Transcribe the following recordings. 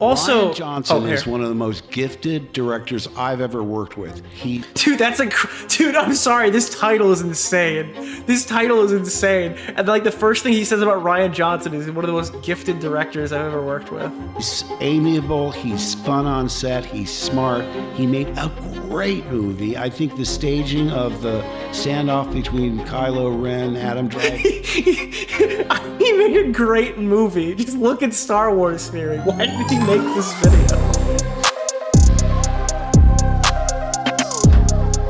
Also, Rian Johnson is one of the most gifted directors I've ever worked with. Dude, dude, I'm sorry, this title is insane. This title is insane. And like the first thing he says about Rian Johnson is one of the most gifted directors I've ever worked with. He's amiable, he's fun on set, he's smart. He made a great movie. I think the staging of the standoff between Kylo Ren, Adam Driver. He made a great movie. Just look at Star Wars Theory. Why did he make this video?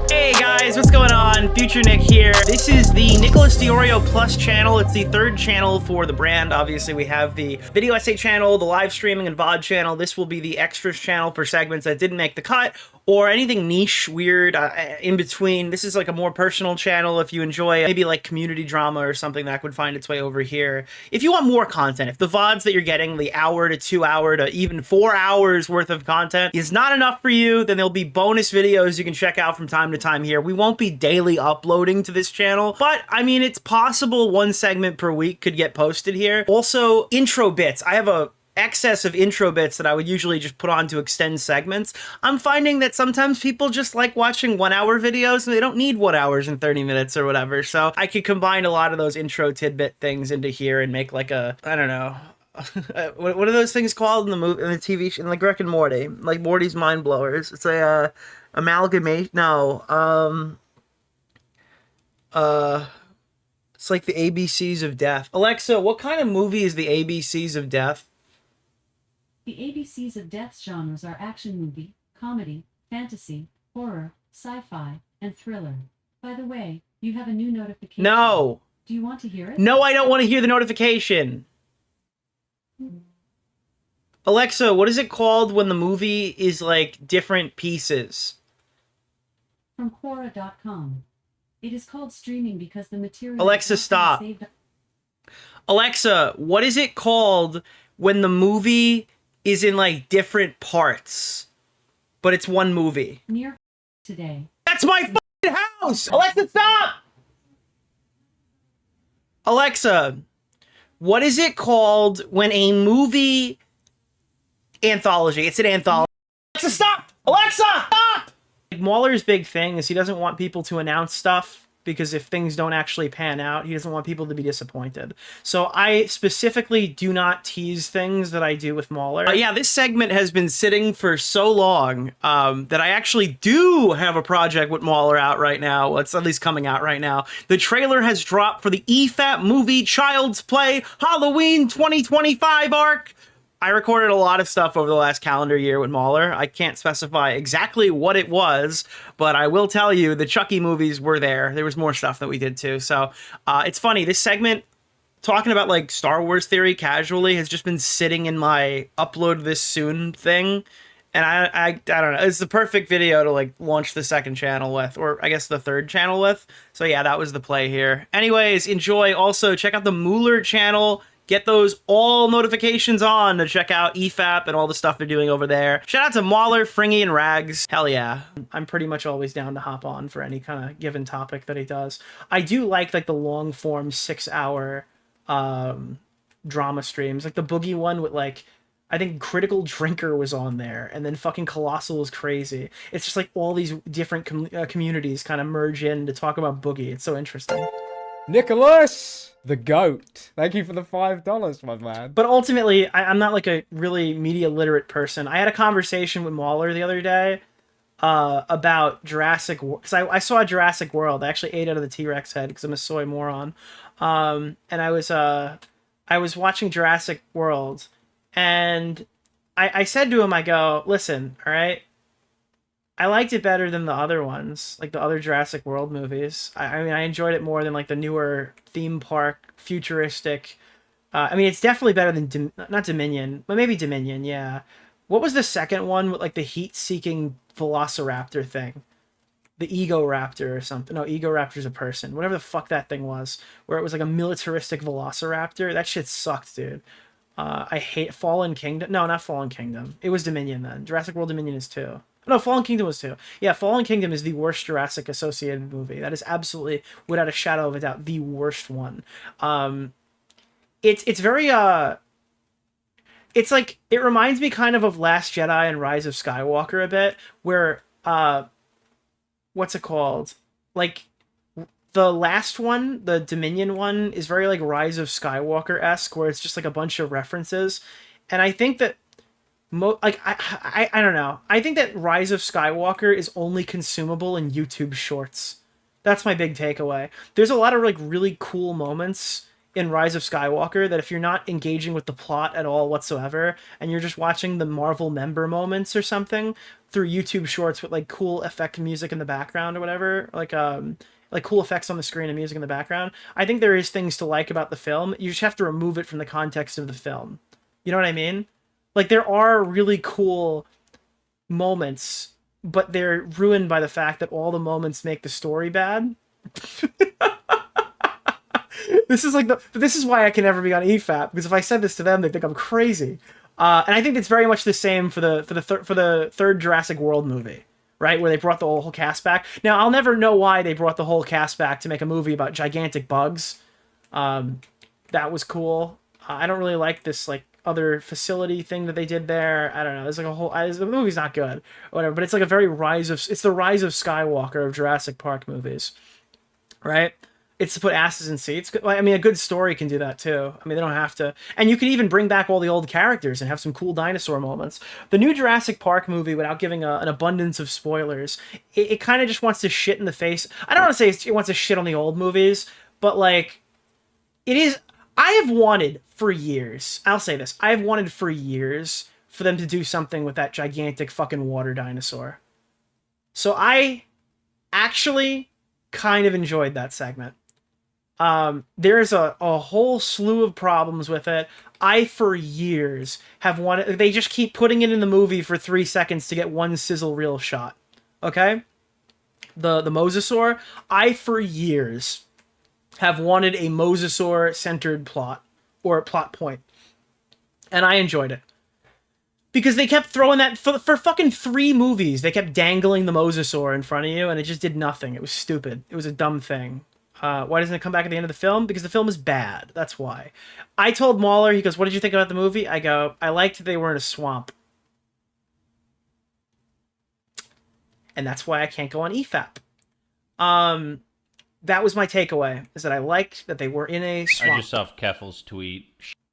Hey guys, what's going on? Future Nick here. This is the Nicholas DeOrio Plus channel. It's the third channel for the brand. Obviously, we have the video essay channel, the live streaming and VOD channel. This will be the extras channel for segments that didn't make the cut or anything niche, weird, in between. This is like a more personal channel. If you enjoy maybe like community drama or something, that would find its way over here. If you want more content, if the VODs that you're getting, the hour to 2 hour to even 4 hours worth of content is not enough for you, then there'll be bonus videos you can check out from time to time here. We won't be daily uploading to this channel, but I mean, it's possible one segment per week could get posted here. Also, intro bits. I have a excess of intro bits that I would usually just put on to extend segments. I'm finding that sometimes people just like watching 1 hour videos and they don't need 1 hour and 30 minutes or whatever. So I could combine a lot of those intro tidbit things into here and make like a, I don't know, what are those things called in the movie, in the TV show, like Rick and Morty, like Morty's Mind Blowers. It's a amalgamation. No, it's like the ABCs of death. Alexa, what kind of movie is the ABCs of death? The ABCs of death genres are action movie, comedy, fantasy, horror, sci-fi, and thriller. By the way, you have a new notification. No. Do you want to hear it? No, I don't want to hear the notification. Alexa, what is it called when the movie is like different pieces? From Quora.com. It is called streaming because the material... Alexa, stop. Alexa, what is it called when the movie is in like different parts, but it's one movie? Near today. That's my fucking house! Alexa, stop! Alexa, what is it called when a movie anthology? It's an anthology. Alexa, stop! Alexa, stop! Mauler's big thing is he doesn't want people to announce stuff because if things don't actually pan out, he doesn't want people to be disappointed. So I specifically do not tease things that I do with Mauler. Yeah, this segment has been sitting for so long that I actually do have a project with Mauler out right now. Well, it's at least coming out right now. The trailer has dropped for the EFAP movie Child's Play Halloween 2025 arc. I recorded a lot of stuff over the last calendar year with Mauler. I can't specify exactly what it was, but I will tell you the Chucky movies were there. There was more stuff that we did too. So it's funny. This segment, talking about like Star Wars theory casually, has just been sitting in my upload this soon thing. And I don't know. It's the perfect video to like launch the second channel with, or I guess the third channel with. So yeah, that was the play here. Anyways, enjoy. Also, check out the Mauler channel. Get those all notifications on to check out EFAP and all the stuff they're doing over there. Shout out to Mauler, Fringy, and Rags. Hell yeah. I'm pretty much always down to hop on for any kind of given topic that he does. I do like the long form 6 hour drama streams. Like the Boogie one with like, I think Critical Drinker was on there, and then fucking Colossal is crazy. It's just like all these different communities kind of merge in to talk about Boogie. It's so interesting. Nicholas, the GOAT. Thank you for the $5, my man. But ultimately, I'm not like a really media literate person. I had a conversation with Mauler the other day about Jurassic World. Because I saw Jurassic World. I actually ate out of the T-Rex head because I'm a soy moron. And I was watching Jurassic World. And I said to him, I go, listen, all right? I liked it better than the other ones, like the other Jurassic World movies. I mean, I enjoyed it more than like the newer theme park, futuristic. I mean, it's definitely better than, not Dominion, but maybe Dominion, yeah. What was the second one with like the heat-seeking velociraptor thing? The Ego Raptor or something. No, Ego Raptor's a person. Whatever the fuck that thing was, where it was like a militaristic velociraptor. That shit sucked, dude. I hate Fallen Kingdom. No, not Fallen Kingdom. It was Dominion then. Jurassic World Dominion is 2. No, Fallen Kingdom was 2. Yeah, Fallen Kingdom is the worst Jurassic associated movie. That is absolutely, without a shadow of a doubt, the worst one. It's very it's like it reminds me kind of Last Jedi and Rise of Skywalker a bit, where what's it called? Like the last one, the Dominion one, is very like Rise of Skywalker-esque, where it's just like a bunch of references. And I think that I don't know. I think that Rise of Skywalker is only consumable in YouTube shorts. That's my big takeaway. There's a lot of like really cool moments in Rise of Skywalker that if you're not engaging with the plot at all whatsoever, and you're just watching the Marvel member moments or something through YouTube shorts with like cool effect music in the background or whatever, like cool effects on the screen and music in the background, I think there is things to like about the film. You just have to remove it from the context of the film. You know what I mean? Like there are really cool moments, but they're ruined by the fact that all the moments make the story bad. This is why I can never be on EFAP, because if I said this to them, they think I'm crazy. And I think it's very much the same for the third Jurassic World movie, right? Where they brought the whole cast back. Now, I'll never know why they brought the whole cast back to make a movie about gigantic bugs. That was cool. I don't really like this like other facility thing that they did there. I don't know. There's like a whole. The movie's not good, or whatever. But it's like a very It's the Rise of Skywalker of Jurassic Park movies, right? It's to put asses in seats. I mean, a good story can do that too. I mean, they don't have to. And you can even bring back all the old characters and have some cool dinosaur moments. The new Jurassic Park movie, without giving an abundance of spoilers, it kind of just wants to shit in the face. I don't want to say it wants to shit on the old movies, but like, it is. I have wanted for years, I'll say this, I have wanted for years for them to do something with that gigantic fucking water dinosaur. So I actually kind of enjoyed that segment. There's a whole slew of problems with it. I, for years, have wanted... They just keep putting it in the movie for 3 seconds to get one sizzle reel shot. Okay? The Mosasaur. I, for years, have wanted a Mosasaur-centered plot. Or plot point. And I enjoyed it. Because they kept throwing that... For fucking 3 movies, they kept dangling the Mosasaur in front of you, and it just did nothing. It was stupid. It was a dumb thing. Why doesn't it come back at the end of the film? Because the film is bad. That's why. I told Mauler, he goes, what did you think about the movie? I go, I liked that they were in a swamp. And that's why I can't go on EFAP. That was my takeaway, is that I liked that they were in a swamp. I just saw Keffel's tweet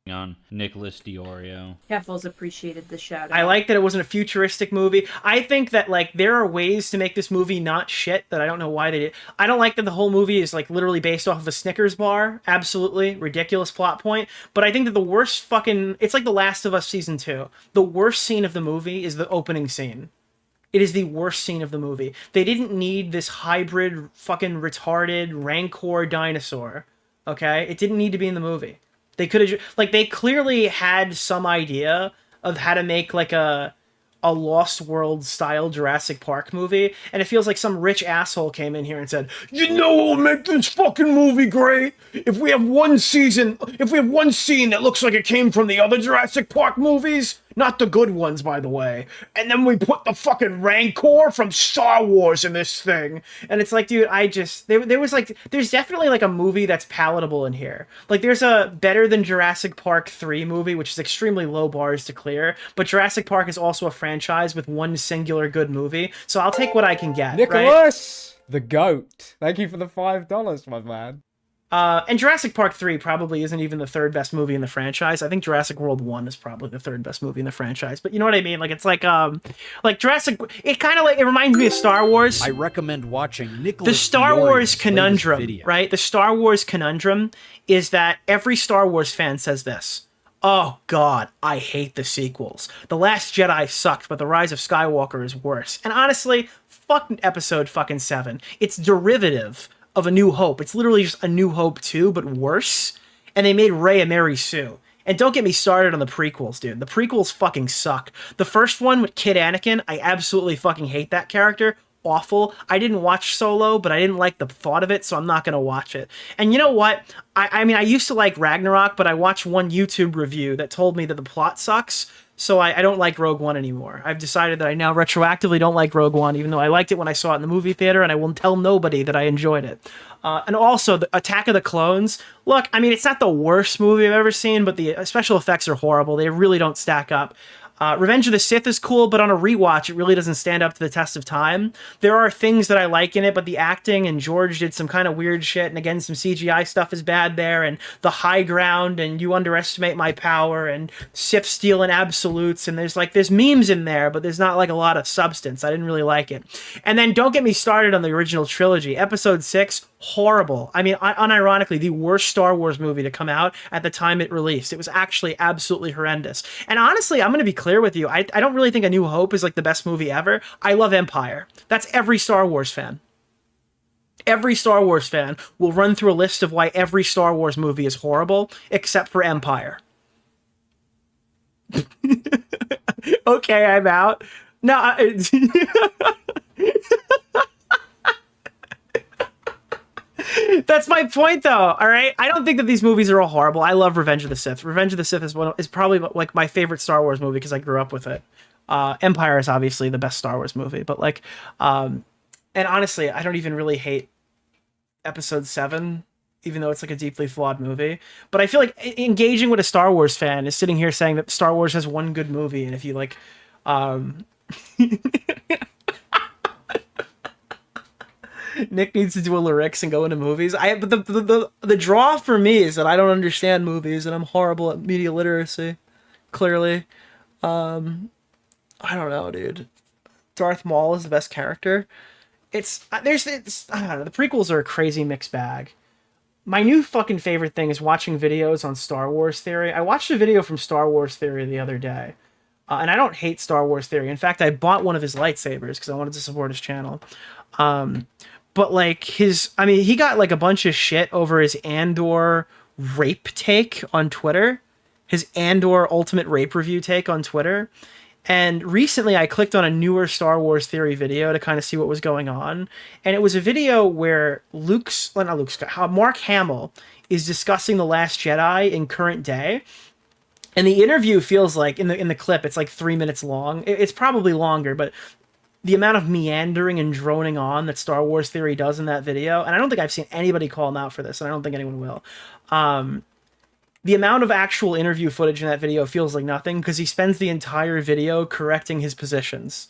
on Nicholas DeOrio. Keffels appreciated the shout out. I like that it wasn't a futuristic movie. I think that like there are ways to make this movie not shit that I don't know why they did. I don't like that the whole movie is like literally based off of a Snickers bar. Absolutely ridiculous plot point. But I think that the worst fucking... It's like The Last of Us Season 2. The worst scene of the movie is the opening scene. It is the worst scene of the movie. They didn't need this hybrid fucking retarded Rancor dinosaur. Okay? It didn't need to be in the movie. They could have... Like, they clearly had some idea of how to make, like, a Lost World style Jurassic Park movie, and it feels like some rich asshole came in here and said, you know what will make this fucking movie great? If we have one scene that looks like it came from the other Jurassic Park movies, not the good ones, by the way, and then we put the fucking Rancor from Star Wars in this thing. And it's like, dude, there's definitely like a movie that's palatable in here. Like there's a better than Jurassic Park 3 movie, which is extremely low bars to clear, but Jurassic Park is also a franchise with one singular good movie, so I'll take what I can get. Nicholas, the GOAT. Thank you for the $5, my man. And Jurassic Park 3 probably isn't even the third best movie in the franchise. I think Jurassic World 1 is probably the third best movie in the franchise. But you know what I mean? Like, it's like Jurassic... It kind of like... It reminds me of Star Wars. I recommend watching Nicholas The Star Wars DeOrio's conundrum, video. right? The Star Wars conundrum is that every Star Wars fan says this. Oh, God, I hate the sequels. The Last Jedi sucked, but The Rise of Skywalker is worse. And honestly, fuck Episode fucking 7. It's derivative of A New Hope. It's literally just A New Hope 2, but worse. And they made Rey a Mary Sue. And don't get me started on the prequels, dude. The prequels fucking suck. The first one with Kid Anakin, I absolutely fucking hate that character. Awful. I didn't watch Solo, but I didn't like the thought of it, so I'm not going to watch it. And you know what? I mean, I used to like Ragnarok, but I watched one YouTube review that told me that the plot sucks. So I don't like Rogue One anymore. I've decided that I now retroactively don't like Rogue One, even though I liked it when I saw it in the movie theater, and I will tell nobody that I enjoyed it. And also, the Attack of the Clones. Look, I mean, it's not the worst movie I've ever seen, but the special effects are horrible. They really don't stack up. Revenge of the Sith is cool, but on a rewatch, it really doesn't stand up to the test of time. There are things that I like in it, but the acting and George did some kind of weird shit, and again, some CGI stuff is bad there, and the high ground, and you underestimate my power, and Sith stealing absolutes, and there's memes in there, but there's not like a lot of substance. I didn't really like it. And then don't get me started on the original trilogy. Episode 6, horrible. I mean, unironically, the worst Star Wars movie to come out at the time it released. It was actually absolutely horrendous. And honestly, I'm going to be clear with you. I don't really think A New Hope is like the best movie ever. I love Empire. That's every Star Wars fan. Every Star Wars fan will run through a list of why every Star Wars movie is horrible, except for Empire. Okay, I'm out. No, that's my point, though. All right, I don't think that these movies are all horrible. I love Revenge of the Sith. Revenge of the Sith is probably like my favorite Star Wars movie because I grew up with it. Empire is obviously the best Star Wars movie, but like, and honestly, I don't even really hate Episode 7, even though it's like a deeply flawed movie. But I feel like engaging with a Star Wars fan is sitting here saying that Star Wars has one good movie, and if you like, Nick needs to do a lyrics and go into movies. But the draw for me is that I don't understand movies and I'm horrible at media literacy. Clearly, I don't know, dude. Darth Maul is the best character. I don't know. The prequels are a crazy mixed bag. My new fucking favorite thing is watching videos on Star Wars Theory. I watched a video from Star Wars Theory the other day. And I don't hate Star Wars Theory. In fact, I bought one of his lightsabers because I wanted to support his channel. But like he got like a bunch of shit over his Andor rape take on Twitter. His Andor Ultimate Rape Review take on Twitter. And recently I clicked on a newer Star Wars Theory video to kind of see what was going on. And it was a video where Mark Hamill is discussing The Last Jedi in current day. And the interview feels like, in the clip, it's like 3 minutes long. It's probably longer, but the amount of meandering and droning on that Star Wars Theory does in that video, and I don't think I've seen anybody call him out for this, and I don't think anyone will. The amount of actual interview footage in that video feels like nothing because he spends the entire video correcting his positions.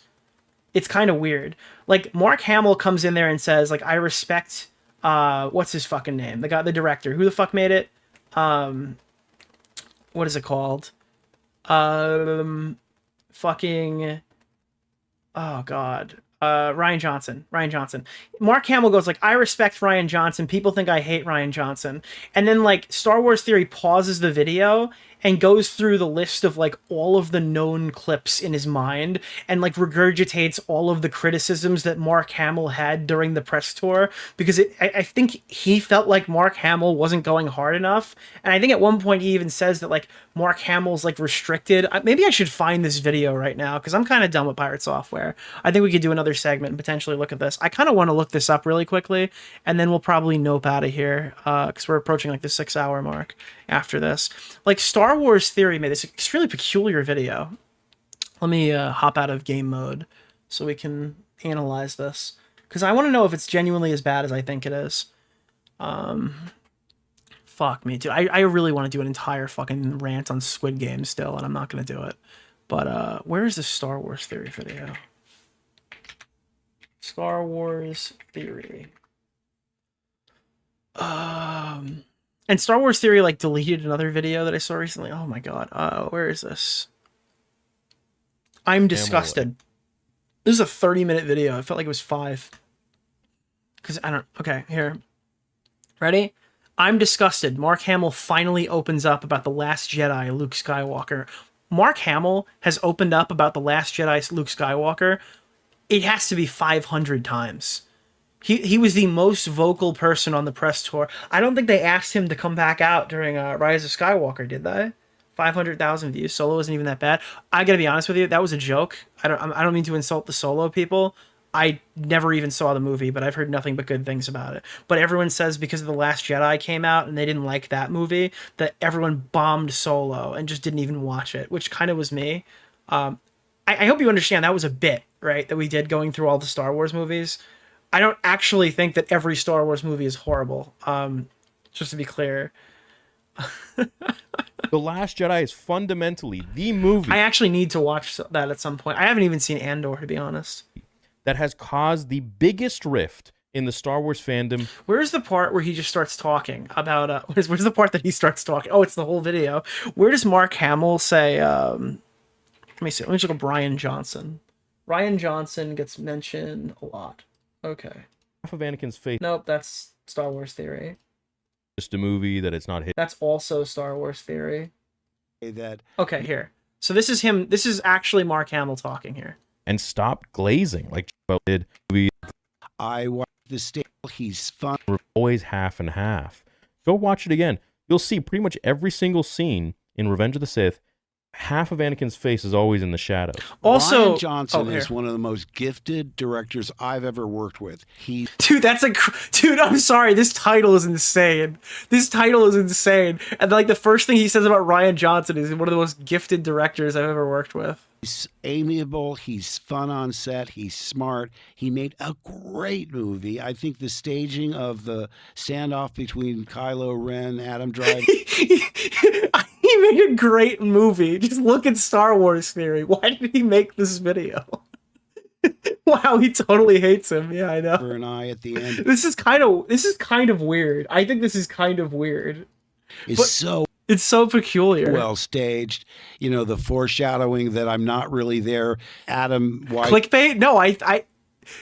It's kind of weird. Like, Mark Hamill comes in there and says, like, I respect, what's his fucking name? The director. Who the fuck made it? What is it called? Oh, God. Rian Johnson. Mark Hamill goes like, I respect Rian Johnson. People think I hate Rian Johnson. And then like Star Wars Theory pauses the video and goes through the list of like all of the known clips in his mind and like regurgitates all of the criticisms that Mark Hamill had during the press tour because I think he felt like Mark Hamill wasn't going hard enough. And I think at one point he even says that like Mark Hamill's like restricted. Maybe I should find this video right now because I'm kind of done with Pirate Software. I think we could do another segment and potentially look at this. I kind of want to look this up really quickly and then we'll probably nope out of here because we're approaching like the 6-hour mark after this. Like Star Wars Theory made this extremely peculiar video. Let me hop out of game mode so we can analyze this because I want to know if it's genuinely as bad as I think it is. Fuck me, dude. I really want to do an entire fucking rant on Squid Game still, and I'm not going to do it. But where is this Star Wars Theory video? Star Wars Theory. And Star Wars Theory like deleted another video that I saw recently. Oh my god. Where is this? I'm disgusted. This is a 30-minute video. I felt like it was 5. Because I don't... Okay, here. Ready? I'm disgusted. Mark Hamill finally opens up about The Last Jedi, Luke Skywalker. Mark Hamill has opened up about The Last Jedi, Luke Skywalker. It has to be 500 times. He was the most vocal person on the press tour. I don't think they asked him to come back out during Rise of Skywalker, did they? 500,000 views. Solo wasn't even that bad. I gotta be honest with you, that was a joke. I don't mean to insult the Solo people. I never even saw the movie, but I've heard nothing but good things about it. But everyone says because of The Last Jedi came out and they didn't like that movie, that everyone bombed Solo and just didn't even watch it, which kind of was me. I hope you understand that was a bit, right, that we did going through all the Star Wars movies. I don't actually think that every Star Wars movie is horrible, just to be clear. The Last Jedi is fundamentally the movie I actually need to watch that at some point. I haven't even seen Andor, to be honest. that has caused the biggest rift in the Star Wars fandom. Where's the part where he just starts talking about... where's the part that he starts talking? Oh, it's the whole video. Where does Mark Hamill say... let me see. Let me just look up Rian Johnson. Rian Johnson gets mentioned a lot. Okay. Half of Anakin's face Nope, that's Star Wars Theory. just a movie that it's not his. That's also Star Wars Theory. That Okay, here. So this is him. This is actually Mark Hamill talking here. And stop glazing like did. Movie I watched the stage. He's fun. were always half and half. Go watch it again. You'll see pretty much every single scene in Revenge of the Sith. Half of Anakin's face is always in the shadows. Also, Rian Johnson is here. one of the most gifted directors I've ever worked with. He Dude, dude, I'm sorry. This title is insane. This title is insane. And like the first thing he says about Rian Johnson is one of the most gifted directors I've ever worked with. He's amiable. He's fun on set. He's smart. He made a great movie. I think the staging of the standoff between Kylo Ren, Adam Driver. He made a great movie. Just look at Star Wars Theory. Why did he make this video? Wow, he totally hates him. Yeah, I know. and I at the end This is kind of weird. I think this is kind of weird. is But- so It's so peculiar. well staged. You know, the foreshadowing that I'm not really there. Adam Clickbait?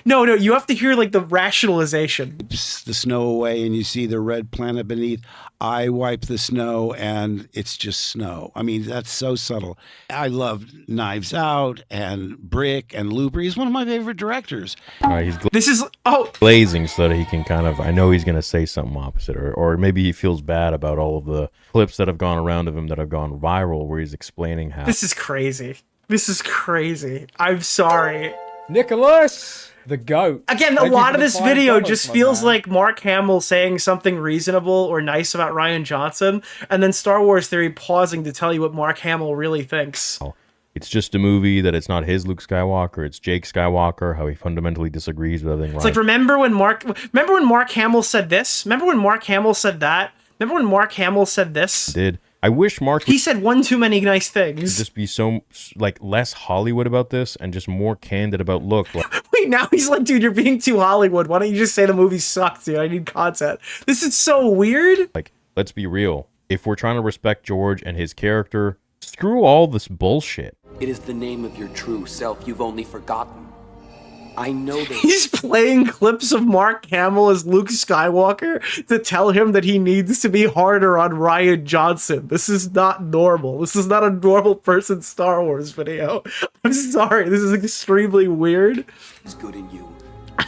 No, no, you have to hear like the rationalization. wipes the snow away and you see the red planet beneath. I wipe the snow and it's just snow. I mean, that's so subtle. I love Knives Out and Brick and Looper. He's one of my favorite directors. He's This is glazing so that he can kind of, I know he's going to say something opposite, or maybe he feels bad about all of the clips that have gone around of him that have gone viral where he's explaining how. this is crazy. This is crazy. I'm sorry. Nicholas, the goat. Again, a Thank you lot for of the this video $5, just my feels man. like Mark Hamill saying something reasonable or nice about Rian Johnson, and then Star Wars Theory pausing to tell you what Mark Hamill really thinks. It's just a movie that it's not his Luke Skywalker, it's Jake Skywalker, how he fundamentally disagrees with everything. It's like, remember when Mark Hamill said this? Remember when Mark Hamill said that? Remember when Mark Hamill said this? did. I wish Mark He would said one too many nice things. just be so like less Hollywood about this and just more candid about look. Like, Wait, now he's like, dude, you're being too Hollywood. Why don't you just say the movie sucked, dude? I need content. This is so weird. like, let's be real. If we're trying to respect George and his character, screw all this bullshit. It is the name of your true self you've only forgotten. I know that. He's playing clips of Mark Hamill as Luke Skywalker to tell him that he needs to be harder on Rian Johnson. This is not normal. This is not a normal person Star Wars video. I'm sorry. This is extremely weird. Is good in you.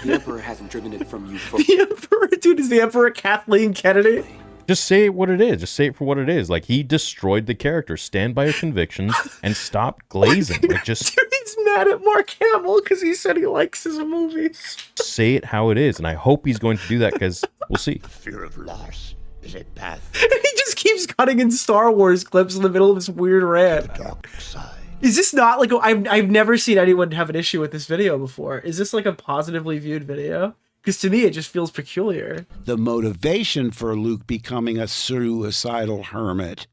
The Emperor hasn't driven it from you for The Emperor, dude, is the Emperor Kathleen Kennedy? Just say what it is. Just say it for what it is. Like, he destroyed the character. Stand by your convictions and stop glazing. Like, just Dude, he's mad at Mark Hamill because he said he likes his movies. say it how it is. And I hope he's going to do that because we'll see. Fear of loss is a path And he just keeps cutting in Star Wars clips in the middle of this weird rant. to the dark side. Is this not like I've never seen anyone have an issue with this video before? Is this like a positively viewed video? Because to me, it just feels peculiar. The motivation for Luke becoming a suicidal hermit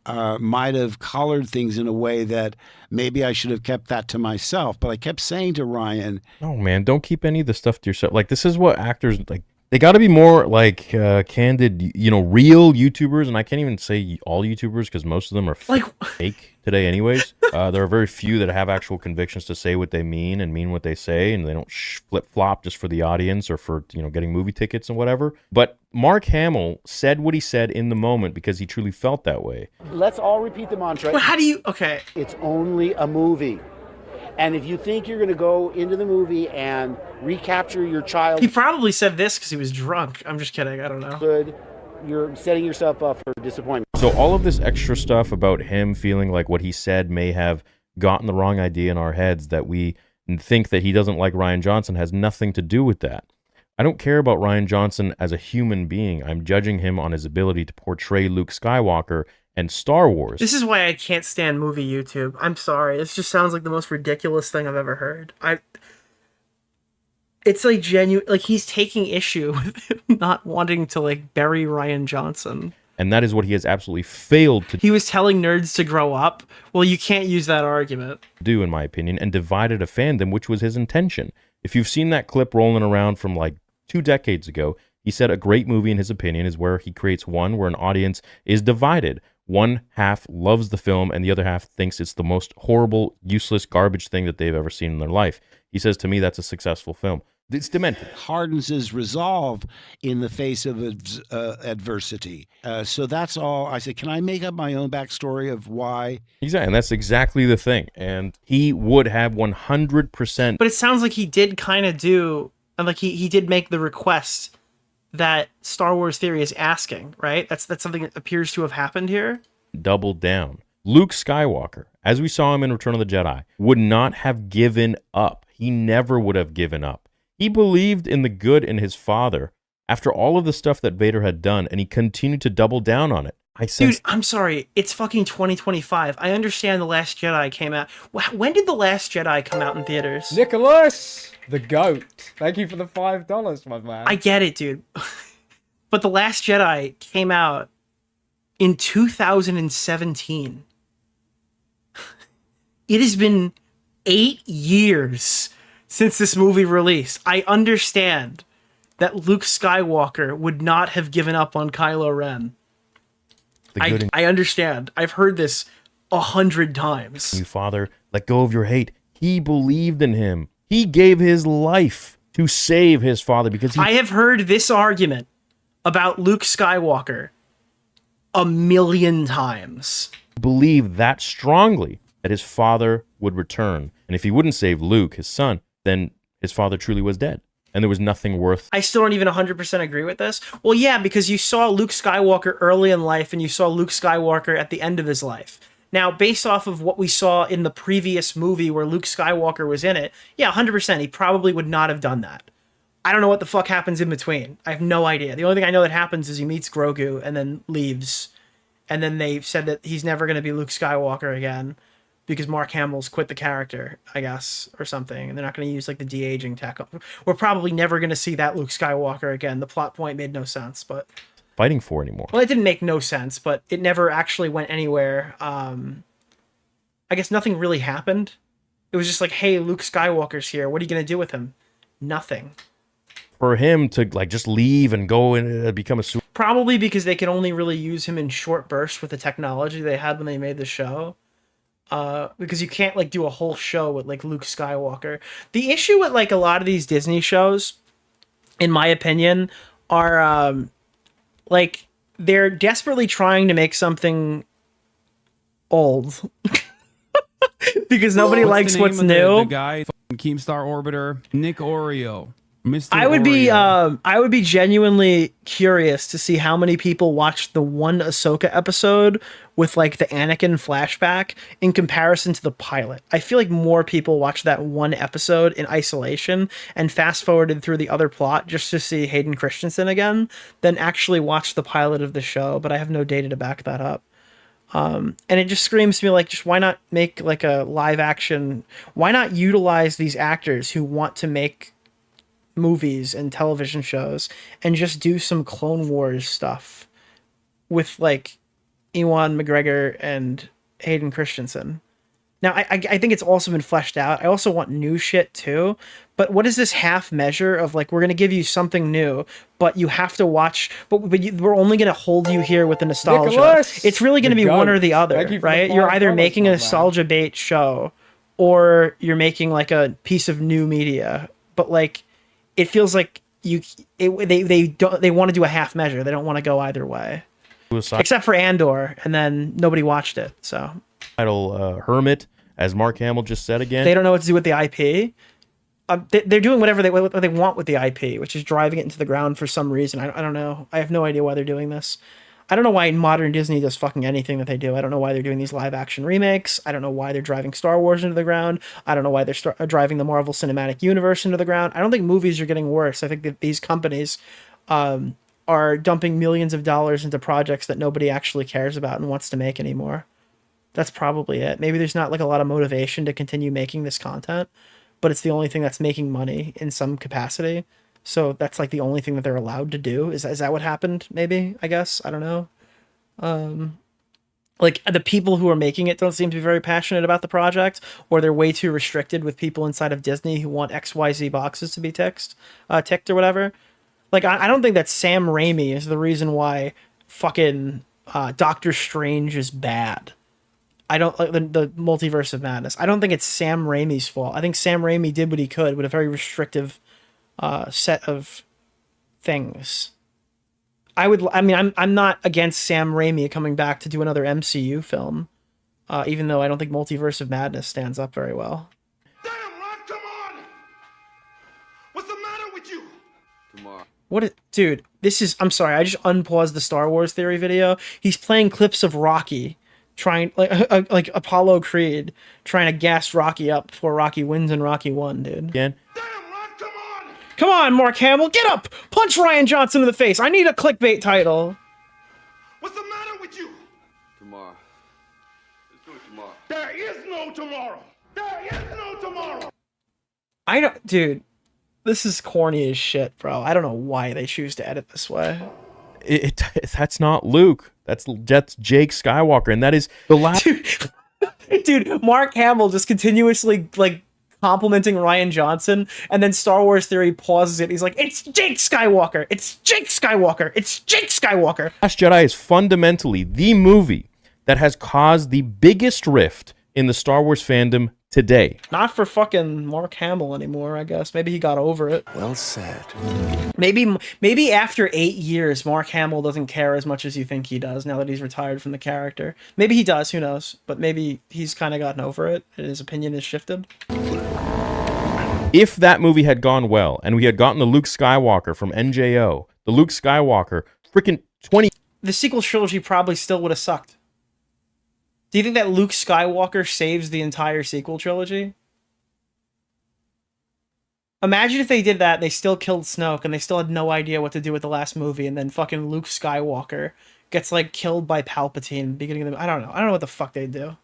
might have colored things in a way that maybe I should have kept that to myself. But I kept saying to Ryan, No, man, don't keep any of the stuff to yourself. Like, this is what actors, like, they got to be more, like, candid, you know, real YouTubers. And I can't even say all YouTubers because most of them are Like- fake today anyways. There are very few that have actual convictions to say what they mean and mean what they say. And they don't flip-flop just for the audience or for, you know, getting movie tickets and whatever. But Mark Hamill said what he said in the moment because he truly felt that way. Let's all repeat the mantra. Well, how do you... Okay. It's only a movie. And if you think you're going to go into the movie and recapture your He childhood, probably said this because he was drunk. I'm just kidding. I don't know. you're setting yourself up for disappointment. So all of this extra stuff about him feeling like what he said may have gotten the wrong idea in our heads that we and think that he doesn't like Rian Johnson has nothing to do with that. I don't care about Rian Johnson as a human being. I'm judging him on his ability to portray Luke Skywalker and Star Wars. This is why I can't stand movie YouTube. I'm sorry. This just sounds like the most ridiculous thing I've ever heard. It's like genuine, like he's taking issue with him not wanting to like bury Rian Johnson. And that is what he has absolutely failed to He was telling nerds to grow up. Well, you can't use that argument. do, in my opinion, and divided a fandom, which was his intention. If you've seen that clip rolling around from like 2 decades ago, he said a great movie, in his opinion, is where he creates one where an audience is divided. One half loves the film and the other half thinks it's the most horrible, useless, garbage thing that they've ever seen in their life. He says, to me, that's a successful film. It's demented. Hardens his resolve in the face of adversity. So that's all. I said, can I make up my own backstory of why? Exactly, and that's exactly the thing. And he would have 100%. But it sounds like he did kind of do, and like he did make the request that Star Wars Theory is asking, right? That's something that appears to have happened here. Doubled down. Luke Skywalker, as we saw him in Return of the Jedi, would not have given up. He never would have given up. He believed in the good in his father after all of the stuff that Vader had done, and he continued to double down on it. Dude, I'm sorry. It's fucking 2025. I understand The Last Jedi came out. When did The Last Jedi come out in theaters? Nicholas, the goat. Thank you for the $5, my man. I get it, dude. But The Last Jedi came out in 2017. It has been 8 years since this movie released. I understand that Luke Skywalker would not have given up on Kylo Ren. I understand. I've heard this 100 times. You father, let go of your hate. He believed in him. He gave his life to save his father because I have heard this argument about Luke Skywalker 1,000,000 times. Believed that strongly that his father would return. And if he wouldn't save Luke, his son, then his father truly was dead. And there was nothing worth. I still don't even 100% agree with this. Well, yeah, because you saw Luke Skywalker early in life and you saw Luke Skywalker at the end of his life. Now, based off of what we saw in the previous movie where Luke Skywalker was in it, yeah, 100%, he probably would not have done that. I don't know what the fuck happens in between. I have no idea. The only thing I know that happens is he meets Grogu and then leaves. And then they said that he's never going to be Luke Skywalker again because Mark Hamill's quit the character, I guess, or something. And they're not going to use like the de-aging tech. We're probably never going to see that Luke Skywalker again. The plot point made no sense, but fighting for anymore. Well, it didn't make no sense, but it never actually went anywhere. I guess nothing really happened. It was just like, hey, Luke Skywalker's here. What are you going to do with him? Nothing. For him to like just leave and go and become a super. Probably because they could only really use him in short bursts with the technology they had when they made the show. Because you can't like do a whole show with like Luke Skywalker. The issue with like a lot of these Disney shows, in my opinion, are like they're desperately trying to make something old. Because nobody likes what's new. The guy, Keemstar Orbiter, Nick DeOrio. Mr. I would be genuinely curious to see how many people watched the one Ahsoka episode with like the Anakin flashback in comparison to the pilot. I feel like more people watched that one episode in isolation and fast forwarded through the other plot just to see Hayden Christensen again than actually watch the pilot of the show, but I have no data to back that up. And it just screams to me like, just why not make like a live action? Why not utilize these actors who want to make movies and television shows and just do some Clone Wars stuff with like Ewan McGregor and Hayden Christensen. Now, I think it's also been fleshed out. I also want new shit too. But what is this half measure of like, we're going to give you something new, but you have to watch, but we're only going to hold you here with the nostalgia. Nicholas, it's really going to be one or the other, right? You're either making a nostalgia bait show or you're making like a piece of new media. But like, it feels like they want to do a half measure. They don't want to go either way. Except for Andor, and then nobody watched it. So Hermit, as Mark Hamill just said again. They don't know what to do with the IP. They're doing whatever they want with the IP, which is driving it into the ground for some reason. I don't know. I have no idea why they're doing this. I don't know why modern Disney does fucking anything that they do. I don't know why they're doing these live action remakes. I don't know why they're driving Star Wars into the ground. I don't know why they're driving the Marvel Cinematic Universe into the ground. I don't think movies are getting worse. I think that these companies are dumping millions of dollars into projects that nobody actually cares about and wants to make anymore. That's probably it. Maybe there's not like a lot of motivation to continue making this content, but it's the only thing that's making money in some capacity. So that's like the only thing that they're allowed to do. Is that what happened? Maybe, I guess. I don't know. Like the people who are making it don't seem to be very passionate about the project, or they're way too restricted with people inside of Disney who want XYZ boxes to be ticked or whatever. Like, I don't think that Sam Raimi is the reason why fucking Doctor Strange is bad. I don't like the Multiverse of Madness. I don't think it's Sam Raimi's fault. I think Sam Raimi did what he could with a very restrictive set of things. I'm not against Sam Raimi coming back to do another MCU film, even though I don't think Multiverse of Madness stands up very well. Damn, Ron, come on! What's the matter with you? Tomorrow. Dude, I'm sorry, I just unpaused the Star Wars Theory video. He's playing clips of Rocky, trying, like Apollo Creed, trying to gas Rocky up before Rocky wins in Rocky 1, dude. Again. Come on, Mark Hamill, get up! Punch Rian Johnson in the face. I need a clickbait title. What's the matter with you? Tomorrow. Let's do it tomorrow. There is no tomorrow. There is no tomorrow. Dude, this is corny as shit, bro. I don't know why they choose to edit this way. That's not Luke. That's Jake Skywalker, and that is the last. Dude, Mark Hamill just continuously like complimenting Rian Johnson, and then Star Wars Theory pauses it. He's like, "It's Jake Skywalker. It's Jake Skywalker. It's Jake Skywalker." Last Jedi is fundamentally the movie that has caused the biggest rift in the Star Wars fandom today. Not for fucking Mark Hamill anymore, I guess. Maybe he got over it. Well said. Maybe after 8 years, Mark Hamill doesn't care as much as you think he does now that he's retired from the character. Maybe he does, who knows? But maybe he's kind of gotten over it and his opinion has shifted. If that movie had gone well and we had gotten the Luke Skywalker from NJO, the Luke Skywalker, freaking 20... The sequel trilogy probably still would have sucked. Do you think that Luke Skywalker saves the entire sequel trilogy? Imagine if they did that, they still killed Snoke, and they still had no idea what to do with the last movie, and then fucking Luke Skywalker gets, like, killed by Palpatine at the beginning of the... I don't know what the fuck they'd do.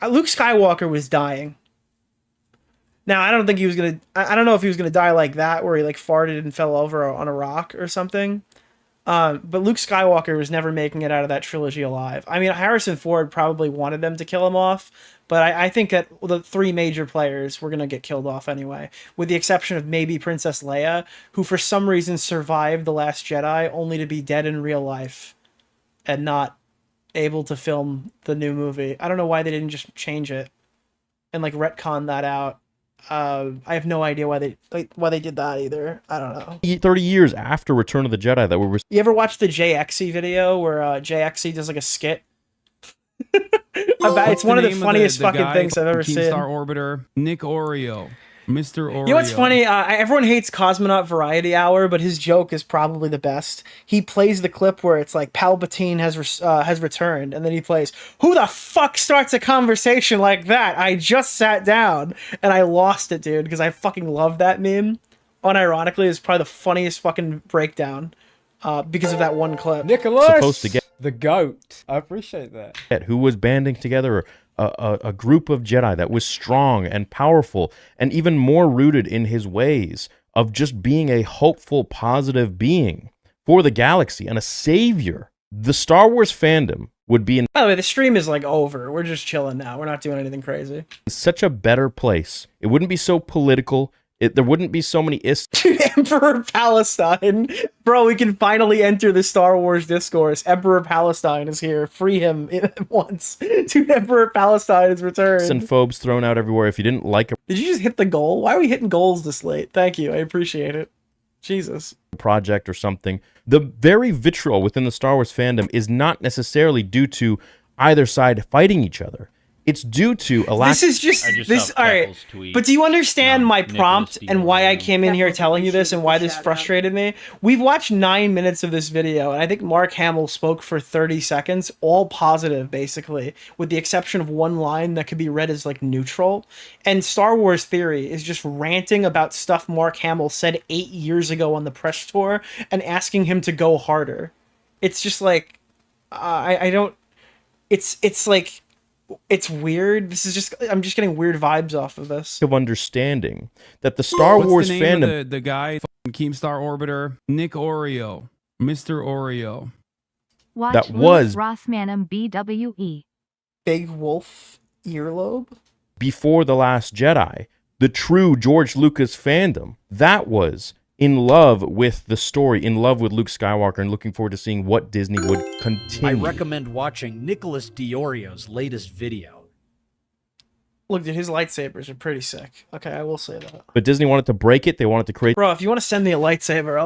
Luke Skywalker was dying. Now, I don't think he was gonna... I don't know if he was gonna die like that, where he, like, farted and fell over on a rock or something. But Luke Skywalker was never making it out of that trilogy alive. I mean, Harrison Ford probably wanted them to kill him off, but I think that the three major players were going to get killed off anyway, with the exception of maybe Princess Leia, who for some reason survived The Last Jedi only to be dead in real life and not able to film the new movie. I don't know why they didn't just change it and like retcon that out. I have no idea why they did that either. I don't know. 30 years after Return of the Jedi that we were... You ever watch the JXE video where JXE does like a skit? It's one of the funniest fucking things I've ever seen. Star Orbiter, Nick DeOrio. Mr. Oreo. You know what's funny? Everyone hates Cosmonaut Variety Hour, but his joke is probably the best. He plays the clip where it's like Palpatine has returned, and then he plays, "Who the fuck starts a conversation like that? I just sat down," and I lost it, dude, because I fucking love that meme. Unironically, it's probably the funniest fucking breakdown because of that one clip. Nicholas, supposed to get the goat. I appreciate that. Who was banding together a group of Jedi that was strong and powerful and even more rooted in his ways of just being a hopeful, positive being for the galaxy and a savior. The Star Wars fandom would be in... By the way, the stream is like over. We're just chilling now. We're not doing anything crazy. Such a better place. It wouldn't be so political. There wouldn't be so many Emperor Palestine. Bro, we can finally enter the Star Wars discourse. Emperor Palestine is here. Free him at once. Dude, Emperor Palestine has returned. And phobes thrown out everywhere. If you didn't like a... Did you just hit the goal? Why are we hitting goals this late? Thank you. I appreciate it. Jesus. Project or something. The very vitriol within the Star Wars fandom is not necessarily due to either side fighting each other. It's due to a lack. This is just I just this. saw All right, Keffel's tweet. but do you understand my Nicholas prompt and why I DeOrio. came in here Keffel's telling you this and why this appreciated the frustrated me? We've watched 9 minutes of this video, and I think Mark Hamill spoke for 30 seconds, all positive, basically, with the exception of one line that could be read as like neutral. And Star Wars Theory is just ranting about stuff Mark Hamill said 8 years ago on the press tour and asking him to go harder. It's just like, I don't. It's like. It's weird. This is just I'm just getting weird vibes off of this. Of understanding that the Star Wars the name fandom, of the guy, Keemstar Orbiter, Nick Oreo, Mr. Oreo. Watch that was Rossmanum BWE. Big Wolf earlobe. before The Last Jedi, the true George Lucas fandom, that was in love with the story, in love with Luke Skywalker, and looking forward to seeing what Disney would continue. I recommend watching Nicholas DeOrio's latest video. Look, dude, his lightsabers are pretty sick. Okay, I will say that. But Disney wanted to break it. They wanted to create Bro, if you want to send me a lightsaber,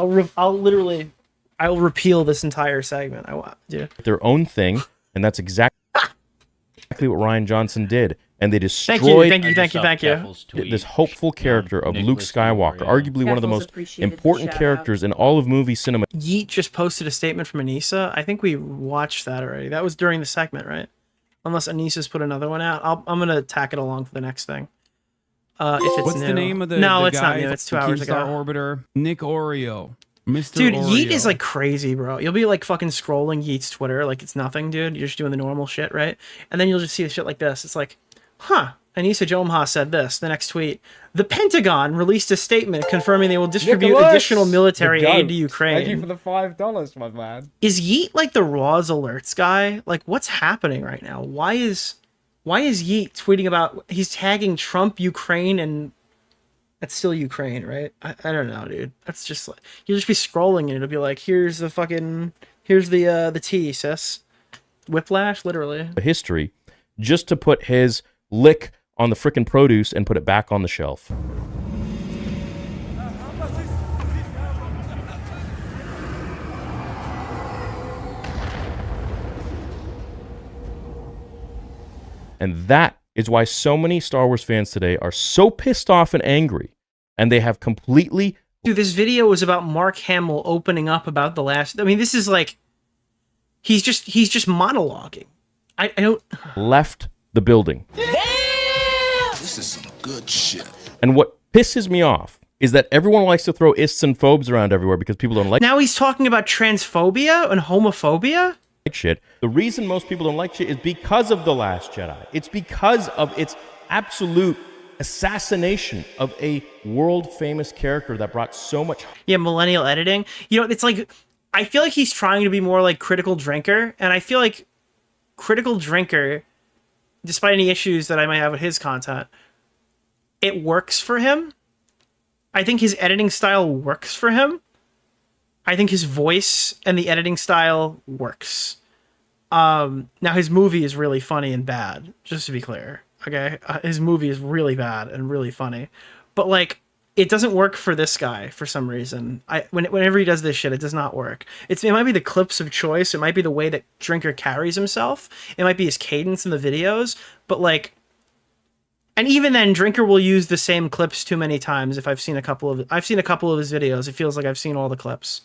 I'll repeal this entire segment. I want, dude. their own thing, and that's exactly what Rian Johnson did. And they destroyed Thank you. this hopeful character of Luke Nicholas Skywalker, DeOrio. arguably one of the Keffel's most appreciated the important shout-out. characters in all of movie cinema. Yeet just posted a statement from Anissa. I think we watched that already. That was during the segment, right? Unless Anissa's put another one out. I'm gonna tack it along for the next thing. If it's What's new. the name of the No, the it's guy not new. It's 2 hours Keemstar ago. Orbiter, Nick Oreo, Mr. Dude, Oreo. Yeet is like crazy, bro. You'll be like fucking scrolling Yeet's Twitter like it's nothing, dude. You're just doing the normal shit, right? And then you'll just see the shit like this. It's like, huh. Anissa Jomha said this. The next tweet. The Pentagon released a statement confirming they will distribute Nicholas, additional military the aid goat. to Ukraine. Thank you for the $5, my man. Is Yeet like the Raws alerts guy? Like, what's happening right now? Why is Yeet tweeting about he's tagging Trump, Ukraine, and that's still Ukraine, right? I don't know, dude. That's just like you'll just be scrolling and it'll be like, here's the tea, sis. Whiplash, literally. History, just to put his lick on the frickin' produce and put it back on the shelf. And that is why so many Star Wars fans today are so pissed off and angry, and they have completely... Dude, this video is about Mark Hamill opening up about the last... I mean, this is like... He's just monologuing. I don't... left the building. This is some good shit. And what pisses me off is that everyone likes to throw ists and phobes around everywhere because people don't like Now he's talking about transphobia and homophobia? shit. The reason most people don't like shit is because of The Last Jedi. It's because of its absolute assassination of a world-famous character that brought so much... Yeah, millennial editing. You know, it's like... I feel like he's trying to be more like Critical Drinker, and I feel like Critical Drinker, despite any issues that I might have with his content, it works for him. I think his editing style works for him. I think his voice and the editing style works. Now his movie is really funny and bad, just to be clear. Okay, his movie is really bad and really funny, but like it doesn't work for this guy for some reason. Whenever he does this shit, it does not work. It might be the clips of choice. It might be the way that Drinker carries himself. It might be his cadence in the videos, but like. And even then, Drinker will use the same clips too many times. If I've seen a couple of his videos, it feels like I've seen all the clips.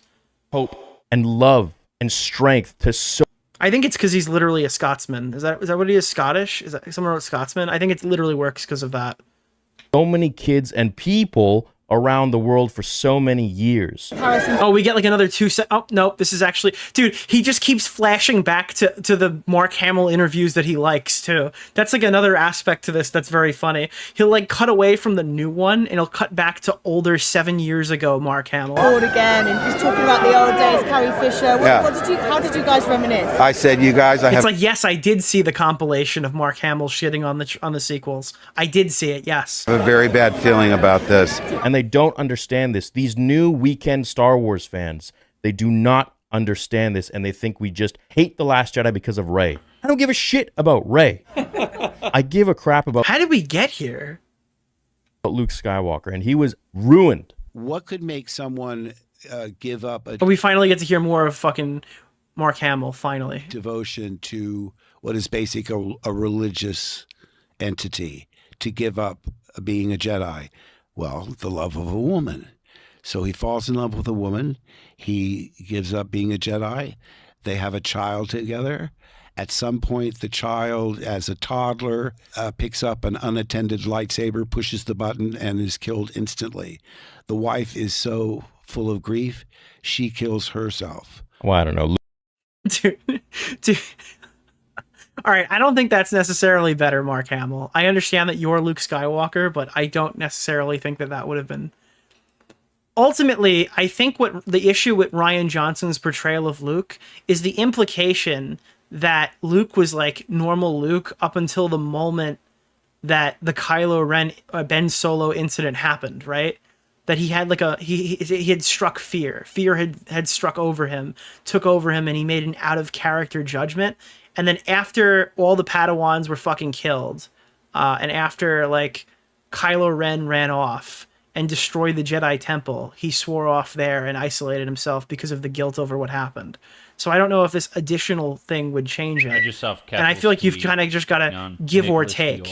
hope and love and strength to so... I think it's because he's literally a Scotsman. Is that what he is? Scottish? Is that someone wrote Scotsman? I think it literally works because of that. so many kids and people around the world for so many years. Oh, we get like another 2 sec. Oh, nope. This is actually, dude, he just keeps flashing back to the Mark Hamill interviews that he likes too. That's like another aspect to this that's very funny. He'll like cut away from the new one and he'll cut back to older 7 years ago Mark Hamill. Bored again and just talking about the old days, Carrie Fisher. How did you guys reminisce? I said, you guys, It's like, yes, I did see the compilation of Mark Hamill shitting on the sequels. I did see it, yes. have a very bad feeling about this. And they don't understand this. These new weekend Star Wars fans, they do not understand this, and they think we just hate The Last Jedi because of Rey. I don't give a shit about Rey. I give a crap about... How did we get here? Luke Skywalker, and he was ruined. What could make someone give up a But we finally get to hear more of fucking Mark Hamill, finally. devotion to what is basically a religious entity to give up being a Jedi? Well, the love of a woman. So he falls in love with a woman. He gives up being a Jedi. They have a child together. At some point, the child, as a toddler, picks up an unattended lightsaber, pushes the button, and is killed instantly. The wife is so full of grief, she kills herself. Well, I don't know. Dude. All right, I don't think that's necessarily better, Mark Hamill. I understand that you're Luke Skywalker, but I don't necessarily think that that would have been... Ultimately, I think what the issue with Rian Johnson's portrayal of Luke is the implication that Luke was like normal Luke up until the moment that the Kylo Ren Ben Solo incident happened, right? That he had like he had struck fear. Fear had struck over him, took over him, and he made an out of character judgment. And then after all the Padawans were fucking killed, and after like Kylo Ren ran off and destroyed the Jedi Temple, he swore off there and isolated himself because of the guilt over what happened. So I don't know if this additional thing would change it. And I feel like you've kind of just got to give or take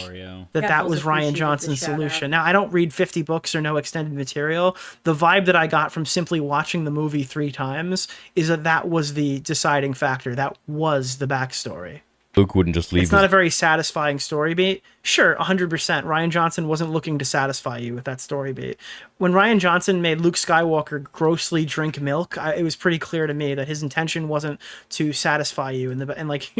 that was Rian Johnson's solution. Now, I don't read 50 books or know extended material. The vibe that I got from simply watching the movie 3 times is that that was the deciding factor. That was the backstory. Luke wouldn't just leave. It's not a very satisfying story beat. Sure, 100%. Rian Johnson wasn't looking to satisfy you with that story beat. When Rian Johnson made Luke Skywalker grossly drink milk, it was pretty clear to me that his intention wasn't to satisfy you. And like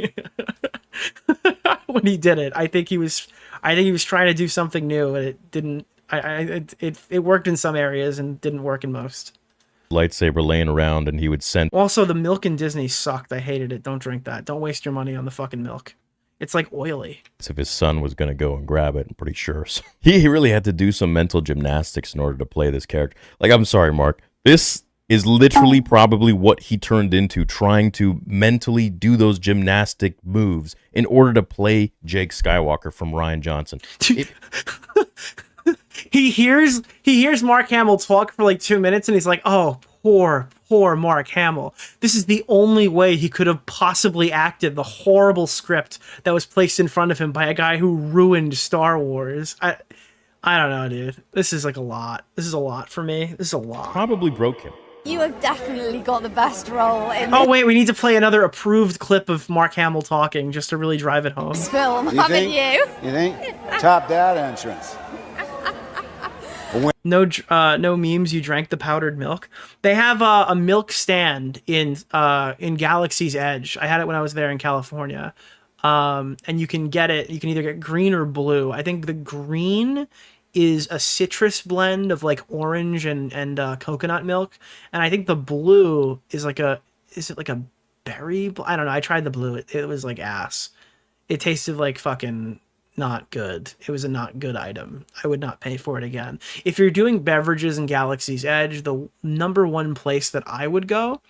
when he did it, I think he was trying to do something new, and it didn't. It worked in some areas and didn't work in most. Lightsaber laying around, and he would send. Also, the milk in Disney sucked. I hated it. Don't drink that. Don't waste your money on the fucking milk. It's like oily. If his son was going to go and grab it, I'm pretty sure. So he really had to do some mental gymnastics in order to play this character. Like, I'm sorry, Mark. This is literally probably what he turned into, trying to mentally do those gymnastic moves in order to play Jake Skywalker from Rian Johnson. He hears Mark Hamill talk for like 2 minutes, and he's like, oh, poor Mark Hamill. This is the only way he could have possibly acted the horrible script that was placed in front of him by a guy who ruined Star Wars. I don't know, dude. This is like a lot. This is a lot for me. This is a lot. Probably broke him. You have definitely got the best role in Oh, wait, we need to play another approved clip of Mark Hamill talking just to really drive it home. this film, haven't you? You think? Top dad entrance. No memes. You drank the powdered milk. They have a milk stand in Galaxy's Edge. I had it when I was there in California, and you can get it. You can either get green or blue. I think the green is a citrus blend of like orange and coconut milk, and I think the blue is like a berry? I don't know. I tried the blue. It was like ass. It tasted like fucking not good. It was a not good item. I would not pay for it again. If you're doing beverages in Galaxy's Edge, the number one place that I would go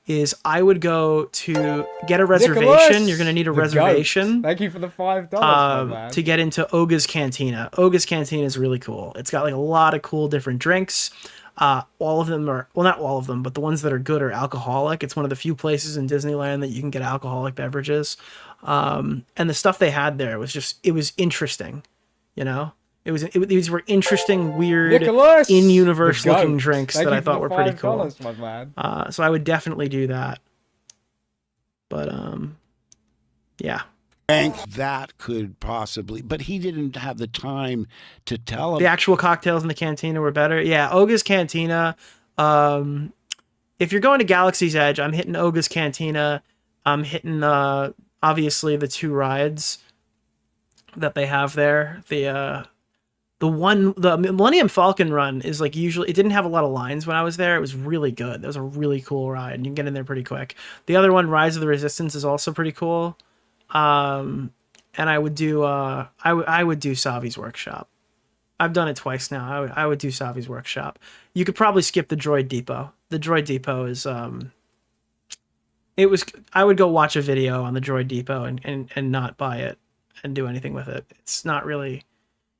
is I would go to get a reservation. Nicholas, You're going to need a the reservation. goat. Thank you for the $5. To get into Oga's Cantina. Oga's Cantina is really cool. It's got like a lot of cool different drinks. All of them are, well, not all of them, but the ones that are good are alcoholic. It's one of the few places in Disneyland that you can get alcoholic beverages. And the stuff they had there was just, it was interesting, you know? These were interesting, weird, Nicholas, in-universe looking drinks Thank that you I thought for were the pretty $5, cool. my man. So I would definitely do that. But, yeah. That could possibly, but he didn't have the time to tell him. The actual cocktails in the cantina were better. Yeah, Oga's Cantina. If you're going to Galaxy's Edge, I'm hitting Oga's Cantina. I'm hitting, obviously, the 2 rides that they have there. The Millennium Falcon run is like usually, it didn't have a lot of lines when I was there. It was really good. That was a really cool ride, and you can get in there pretty quick. The other one, Rise of the Resistance, is also pretty cool. And I would do I would do Savi's Workshop. I've done it twice now. I would do Savi's Workshop. You could probably skip the Droid Depot. The Droid Depot is I would go watch a video on the Droid Depot and not buy it and do anything with it. It's not really.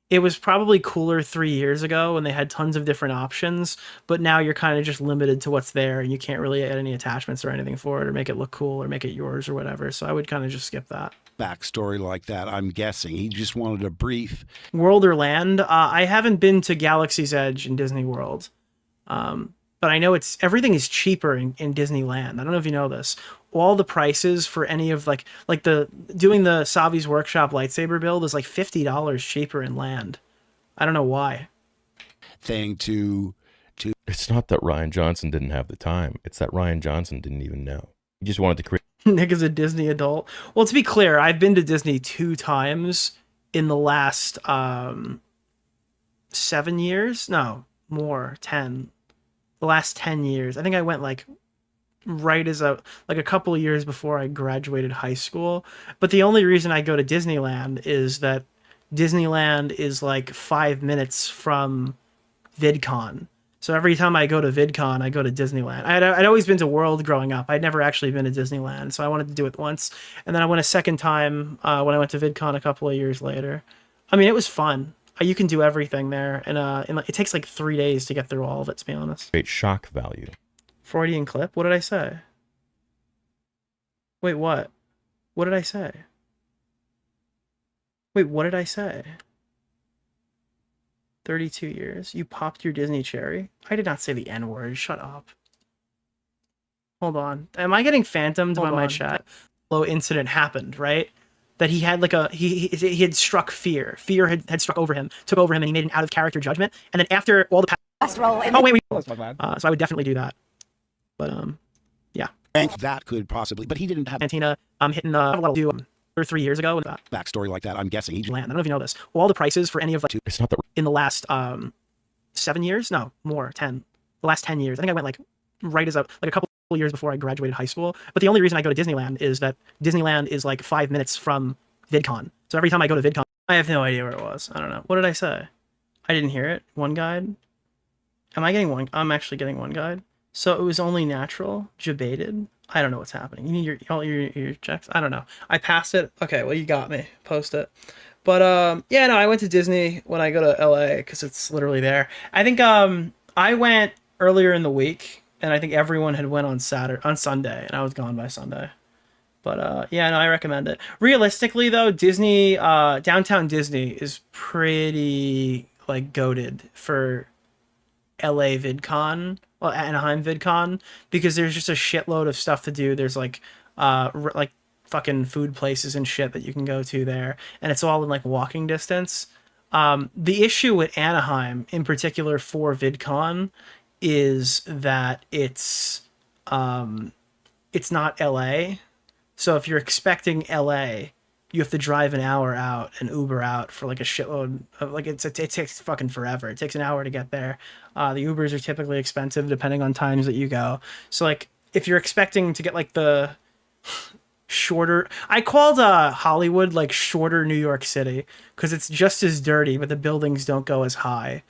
It was probably cooler 3 years ago when they had tons of different options, but now you're kind of just limited to what's there, and you can't really add any attachments or anything for it or make it look cool or make it yours or whatever. So I would kind of just skip that. backstory like that, I'm guessing. He just wanted a brief. World or land? I haven't been to Galaxy's Edge in Disney World. But I know everything is cheaper in Disneyland. I don't know if you know this. All the prices for any of doing the Savi's Workshop lightsaber build is like $50 cheaper in land. I don't know why. Thing to It's not that Rian Johnson didn't have the time. It's that Rian Johnson didn't even know. He just wanted to create. Nick is a Disney adult. Well, to be clear, I've been to Disney 2 times in the last 7 years. No, more, 10. The last 10 years. I think I went right as a couple of years before I graduated high school. But the only reason I go to Disneyland is that Disneyland is 5 minutes from VidCon. So every time I go to VidCon, I go to Disneyland. I'd always been to World growing up. I'd never actually been to Disneyland, so I wanted to do it once. And then I went a second time when I went to VidCon a couple of years later. I mean, it was fun. You can do everything there, and it takes 3 days to get through all of it, to be honest. Great shock value. Freudian clip? What did I say? Wait, what? What did I say? Wait, what did I say? 32 years. You popped your Disney cherry? I did not say the N-word. Shut up. Hold on. Am I getting phantomed by my chat? Low incident happened, right? That he had he had struck fear. Fear had struck over him, took over him, and he made an out-of-character judgment. And then after all the Best role in oh, wait. That's my bad. So I would definitely do that. But, yeah. And that could possibly, but he didn't have Antina, hitting the 2 or 3 years ago. backstory like that. I'm guessing he Land. I don't know if you know this. All the prices for any of It's not that. in the last 7 years? No, more, 10. The last 10 years. I think I went right as a couple of years before I graduated high school. But the only reason I go to Disneyland is that Disneyland is 5 minutes from VidCon. So every time I go to VidCon, I have no idea where it was. I don't know. What did I say? I didn't hear it. One guide? Am I getting one? I'm actually getting one guide. So it was only natural, debated. I don't know what's happening. You need all your checks? I don't know. I passed it. Okay, well, you got me. Post it. But, yeah, no, I went to Disney when I go to LA because it's literally there. I think I went earlier in the week, and I think everyone had went on Sunday, and I was gone by Sunday. But, yeah, no, I recommend it. Realistically, though, Disney, Downtown Disney is pretty, goated for LA VidCon. Well, Anaheim VidCon, because there's just a shitload of stuff to do. There's fucking food places and shit that you can go to there, and it's all in walking distance. The issue with Anaheim, in particular for VidCon, is that it's not LA. So if you're expecting LA, you have to drive an hour out and Uber out for a shitload of it takes fucking forever. It takes an hour to get there. The Ubers are typically expensive depending on times that you go. So if you're expecting to get the shorter, I called Hollywood shorter New York City because it's just as dirty, but the buildings don't go as high.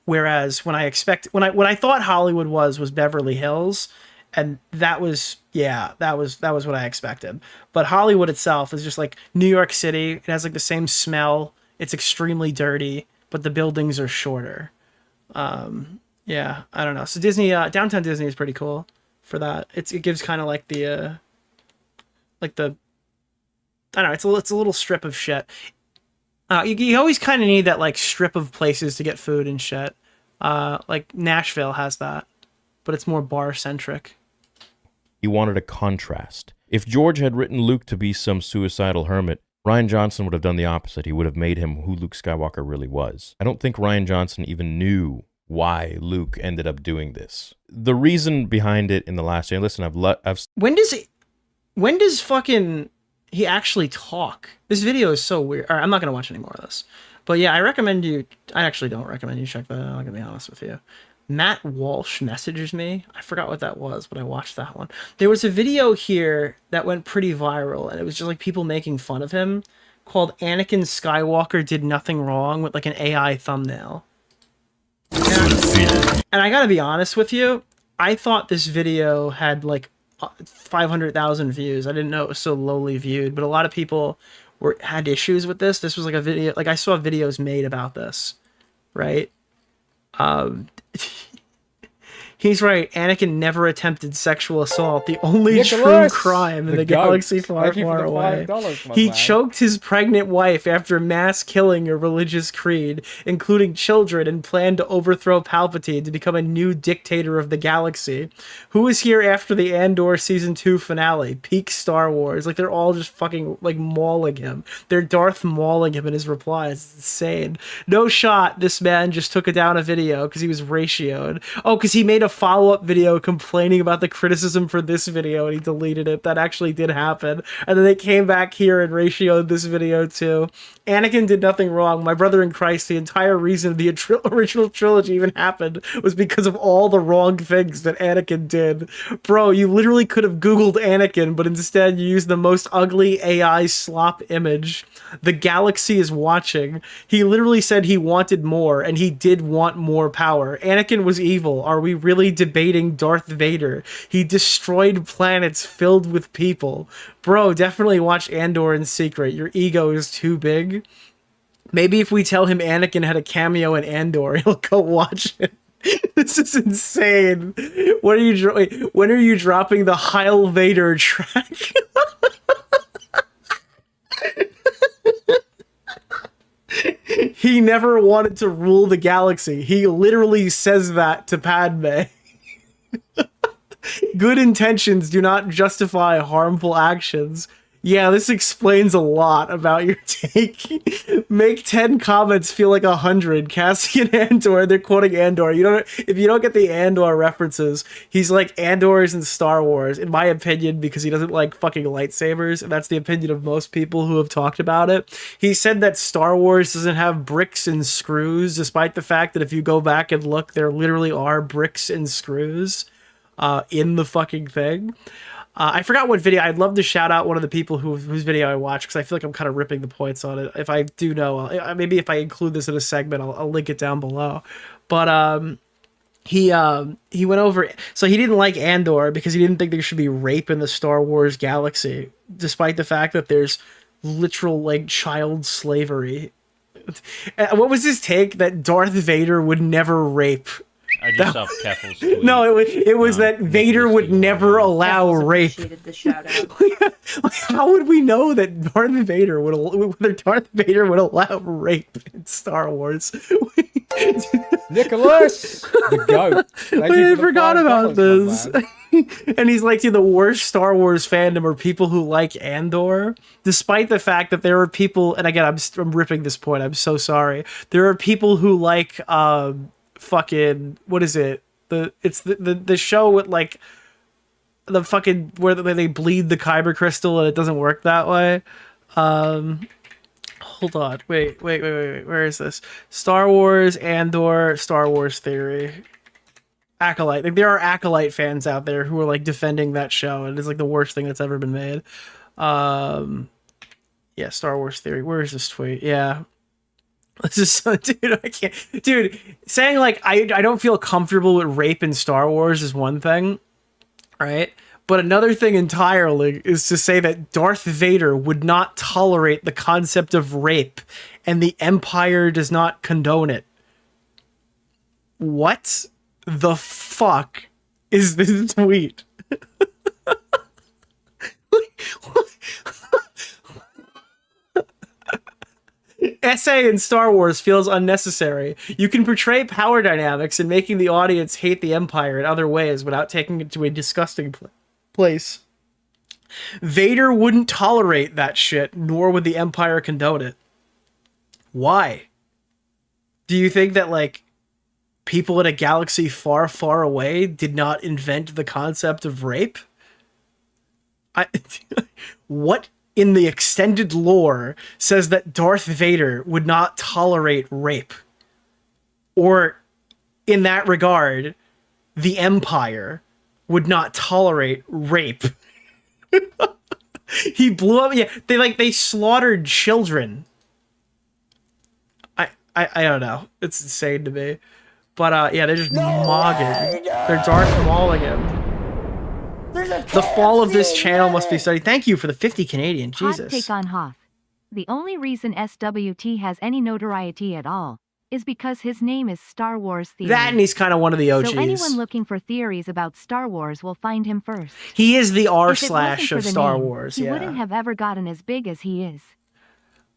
Whereas when I thought Hollywood was Beverly Hills. And that was what I expected. But Hollywood itself is just New York City. It has the same smell. It's extremely dirty, but the buildings are shorter. Yeah, I don't know. So Disney, Downtown Disney is pretty cool for that. It gives kind of the I don't know. It's a little strip of shit. You always kind of need that strip of places to get food and shit. Nashville has that, but it's more bar centric. He wanted a contrast. If George had written Luke to be some suicidal hermit, Rian Johnson would have done the opposite. He would have made him who Luke Skywalker really was. I don't think Rian Johnson even knew why Luke ended up doing this. The reason behind it in The Last Jedi, listen, When does fucking he actually talk? This video is so weird. All right, I'm not going to watch any more of this. But yeah, I actually don't recommend you check that out, I'm going to be honest with you. Matt Walsh messages me. I forgot what that was, but I watched that one. There was a video here that went pretty viral, and it was just people making fun of him, called Anakin Skywalker Did Nothing Wrong, with an AI thumbnail. And I gotta be honest with you, I thought this video had 500,000 views. I didn't know it was so lowly viewed, but a lot of people had issues with this. This was a video, I saw videos made about this, right? He's right. Anakin never attempted sexual assault. The only true Nicholas, crime in the goat. galaxy far, Thank you for far the away. $5, my He man. choked his pregnant wife after mass killing a religious creed, including children, and planned to overthrow Palpatine to become a new dictator of the galaxy. Who was here after the Andor Season 2 finale? Peak Star Wars. Like, they're all just fucking, like, mauling him. They're Darth Mauling him in his replies. It's insane. No shot, this man just took down a video because he was ratioed. Oh, because he made a follow-up video complaining about the criticism for this video and he deleted it. That actually did happen. And then they came back here and ratioed this video too. Anakin did nothing wrong. My brother in Christ, the entire reason the original trilogy even happened was because of all the wrong things that Anakin did. Bro, you literally could have Googled Anakin, but instead you used the most ugly AI slop image. The galaxy is watching. He literally said he wanted more, and he did want more power. Anakin was evil. Are we really debating Darth Vader? He destroyed planets filled with people. Bro, definitely watch Andor in secret. Your ego is too big. Maybe if we tell him Anakin had a cameo in Andor, he'll go watch it. This is insane. When are you dropping the Heil Vader track? He never wanted to rule the galaxy. He literally says that to Padme. Good intentions do not justify harmful actions. Yeah, this explains a lot about your take. Make 10 comments feel like 100. Cassian Andor, they're quoting Andor. If you don't get the Andor references, he's like Andor's in Star Wars, in my opinion, because he doesn't like fucking lightsabers, and that's the opinion of most people who have talked about it. He said that Star Wars doesn't have bricks and screws, despite the fact that if you go back and look, there literally are bricks and screws in the fucking thing. I forgot what video. I'd love to shout out one of the people whose video I watched, because I feel like I'm kind of ripping the points on it. If I do know, maybe if I include this in a segment, I'll link it down below. But he went over. So he didn't like Andor because he didn't think there should be rape in the Star Wars galaxy, despite the fact that there's literal like child slavery. What was his take? That Darth Vader would never rape. I just saw Keffel's tweet. No, it was that Vader would never allow rape. The shout out. How would we know that Darth Vader would allow rape in Star Wars? Nicholas, the goat. I forgot about this. And he's like, the worst Star Wars fandom are people who like Andor, despite the fact that there are people, and again, I'm ripping this point, I'm so sorry. There are people who like fucking, what is it? It's the show with like the fucking where they bleed the kyber crystal and it doesn't work that way. Hold on, wait, where is this? Star Wars Andor, Star Wars Theory, Acolyte. Like, there are Acolyte fans out there who are like defending that show, and it's like the worst thing that's ever been made. Yeah, Star Wars Theory. Where is this tweet? Yeah. This is so, dude, I can't. Dude, saying like I don't feel comfortable with rape in Star Wars is one thing, right? But another thing entirely is to say that Darth Vader would not tolerate the concept of rape, and the Empire does not condone it. What the fuck is this tweet? Essay in Star Wars feels unnecessary. You can portray power dynamics and making the audience hate the Empire in other ways without taking it to a disgusting place. Vader wouldn't tolerate that shit, nor would the Empire condone it. Why? Do you think that, like, people in a galaxy far, far away did not invent the concept of rape? What in the extended lore says that Darth Vader would not tolerate rape? Or, in that regard, the Empire would not tolerate rape? He blew up. Yeah, they slaughtered children. I don't know. It's insane to me. But yeah, they're just mogging. They're Darth Mauling him. The fall of this channel must be studied. Thank you for the 50 Canadian. Jesus. Hot take on Hoth. The only reason SWT has any notoriety at all is because his name is Star Wars Theory. That, and he's kind of one of the OGs. So anyone looking for theories about Star Wars will find him first. He is the If it wasn't r/slash for of the Star name, Wars. he Yeah. wouldn't have ever gotten as big as he is.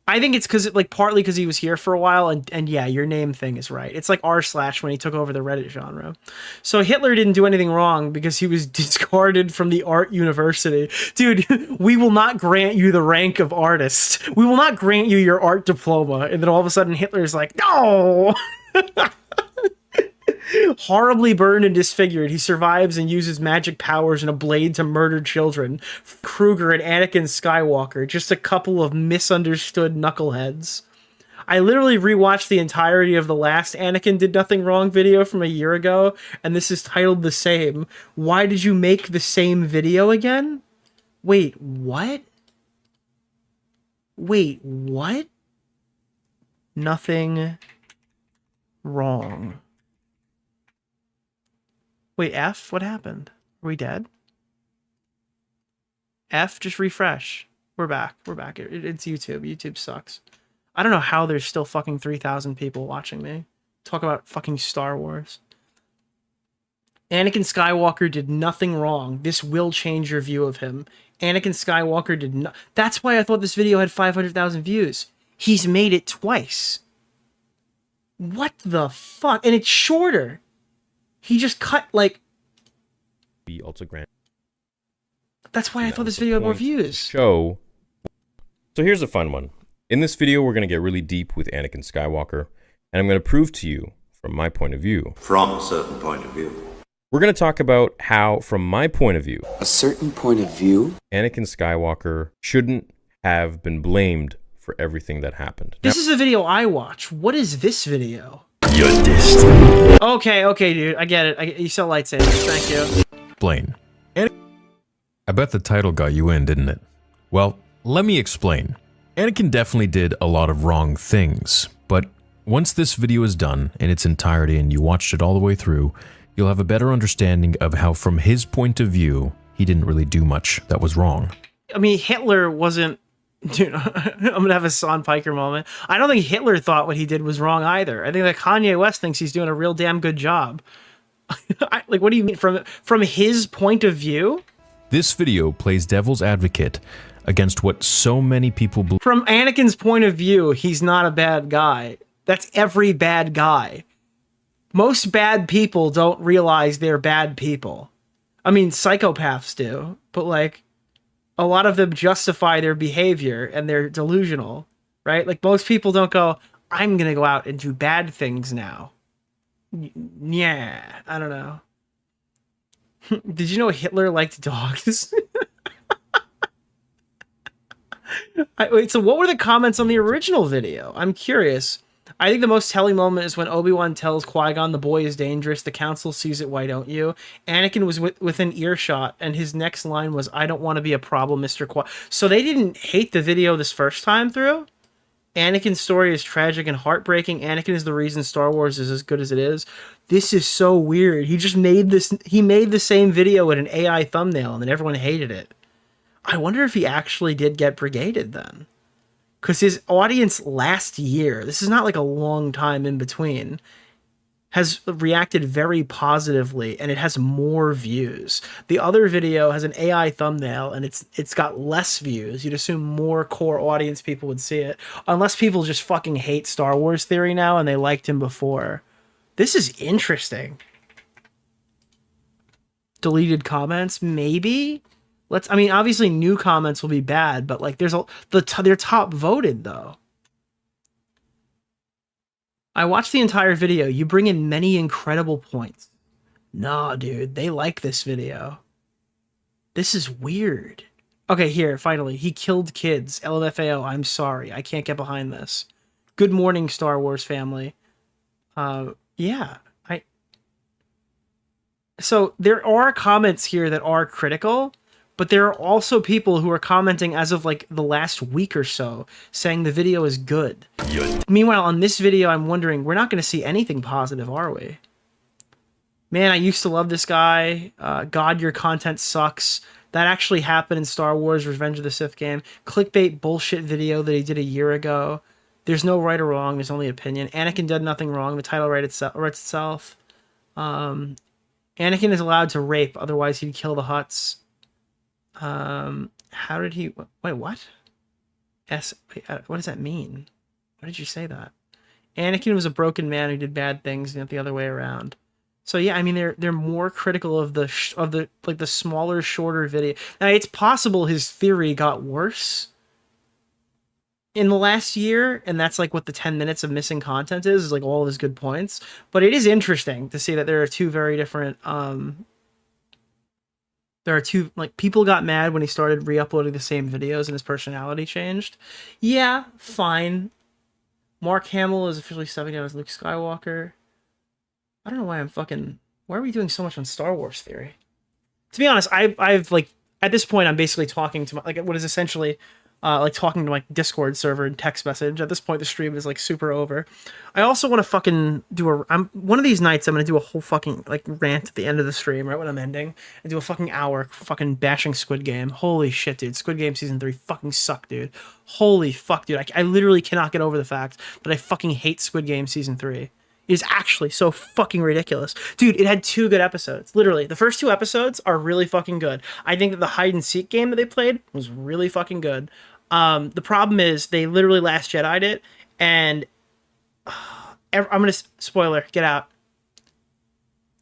I think it's because, like, partly because he was here for a while, and yeah, your name thing is right. It's like r/ when he took over the Reddit genre. So Hitler didn't do anything wrong because he was discarded from the art university. Dude, we will not grant you the rank of artist. We will not grant you your art diploma. And then all of a sudden Hitler's like, no! Horribly burned and disfigured, he survives and uses magic powers and a blade to murder children. Kruger and Anakin Skywalker, just a couple of misunderstood knuckleheads. I literally rewatched the entirety of the last Anakin Did Nothing Wrong video from a year ago, and this is titled the same. Why did you make the same video again? Wait, what? Wait, what? Nothing wrong. Wait, F? What happened? Are we dead? F? Just refresh. We're back. We're back. It's YouTube. YouTube sucks. I don't know how there's still fucking 3,000 people watching me. Talk about fucking Star Wars. Anakin Skywalker did nothing wrong. This will change your view of him. Anakin Skywalker did not... That's why I thought this video had 500,000 views. He's made it twice. What the fuck? And it's shorter. He just cut, like... We also grant... That's why I thought this video had more views. So here's a fun one. In this video, we're going to get really deep with Anakin Skywalker, and I'm going to prove to you, from my point of view... From a certain point of view. We're going to talk about how, from my point of view... A certain point of view? Anakin Skywalker shouldn't have been blamed for everything that happened. This is a video I watch. What is this video? Your destiny. Okay, dude. I get it. You sell lightsabers. Thank you. Explain. I bet the title got you in, didn't it? Well, let me explain. Anakin definitely did a lot of wrong things, but once this video is done in its entirety and you watched it all the way through, you'll have a better understanding of how, from his point of view, he didn't really do much that was wrong. I mean, Hitler wasn't... Dude, I'm gonna have a Son Piker moment. I don't think Hitler thought what he did was wrong either. I think that Kanye West thinks he's doing a real damn good job. Like, what do you mean from his point of view? This video plays devil's advocate against what so many people believe. From Anakin's point of view, he's not a bad guy. That's every bad guy. Most bad people don't realize they're bad people. I mean, psychopaths do, but like, a lot of them justify their behavior and they're delusional, right? Like, most people don't go, I'm gonna go out and do bad things now. Yeah, I don't know. Did you know Hitler liked dogs? Wait, so what were the comments on the original video? I'm curious. I think the most telling moment is when Obi-Wan tells Qui-Gon the boy is dangerous, the council sees it, why don't you? Anakin was within earshot, and his next line was, I don't want to be a problem, Mr. Qui. So they didn't hate the video this first time through? Anakin's story is tragic and heartbreaking. Anakin is the reason Star Wars is as good as it is. This is so weird. He just made this, he made the same video with an AI thumbnail, and then everyone hated it. I wonder if he actually did get brigaded then. Because his audience last year, this is not like a long time in between, has reacted very positively, and it has more views. The other video has an AI thumbnail, and it's got less views. You'd assume more core audience people would see it. Unless people just fucking hate Star Wars Theory now, and they liked him before. This is interesting. Deleted comments? Maybe? I mean, obviously new comments will be bad, but like they're top voted though. I watched the entire video. You bring in many incredible points. Nah, dude, they like this video. This is weird. Okay, here, finally. He killed kids. LMFAO, I'm sorry. I can't get behind this. Good morning, Star Wars family. Yeah. So there are comments here that are critical, but there are also people who are commenting as of like the last week or so saying the video is good. Meanwhile, on this video, I'm wondering, we're not going to see anything positive, are we? Man, I used to love this guy. God, your content sucks. That actually happened in Star Wars Revenge of the Sith game. Clickbait bullshit video that he did a year ago. There's no right or wrong. There's only opinion. Anakin did nothing wrong. The title writes itself. Anakin is allowed to rape, otherwise he'd kill the Hutts. How did he... Wait, what? What does that mean? Why did you say that? Anakin was a broken man who did bad things, not the other way around. So yeah, I mean, they're more critical of the smaller, shorter video. Now, it's possible his theory got worse in the last year, and that's like what the 10 minutes of missing content is like all of his good points. But it is interesting to see that there are two very different people got mad when he started re-uploading the same videos and his personality changed. Yeah, fine. Mark Hamill is officially stepping down as Luke Skywalker. I don't know why why are we doing so much on Star Wars theory? To be honest, I've like, at this point, I'm basically talking to what is essentially like talking to my Discord server and text message. At this point, the stream is like super over. I also want to fucking do one of these nights, I'm going to do a whole fucking like rant at the end of the stream, right when I'm ending, and do a fucking hour fucking bashing Squid Game. Holy shit, dude. Squid Game Season 3 fucking sucked, dude. Holy fuck, dude. I literally cannot get over the fact that I fucking hate Squid Game Season 3. It is actually so fucking ridiculous. Dude, it had 2 good episodes. Literally, the first 2 episodes are really fucking good. I think that the hide and seek game that they played was really fucking good. The problem is they literally Last Jedi'd it, and I'm gonna spoiler. Get out.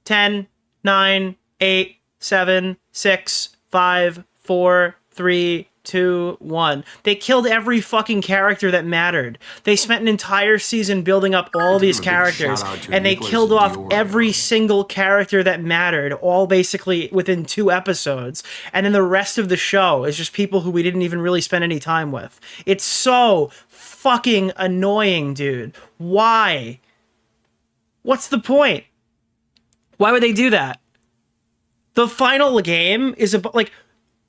10, 9, 8, 7, 6, 5, 4, 3, 2, 1. They killed every fucking character that mattered. They spent an entire season building up all these characters, and they killed off every single character that mattered, all basically within 2 episodes. And then the rest of the show is just people who we didn't even really spend any time with. It's so fucking annoying, dude. Why? What's the point? Why would they do that? The final game is about, like,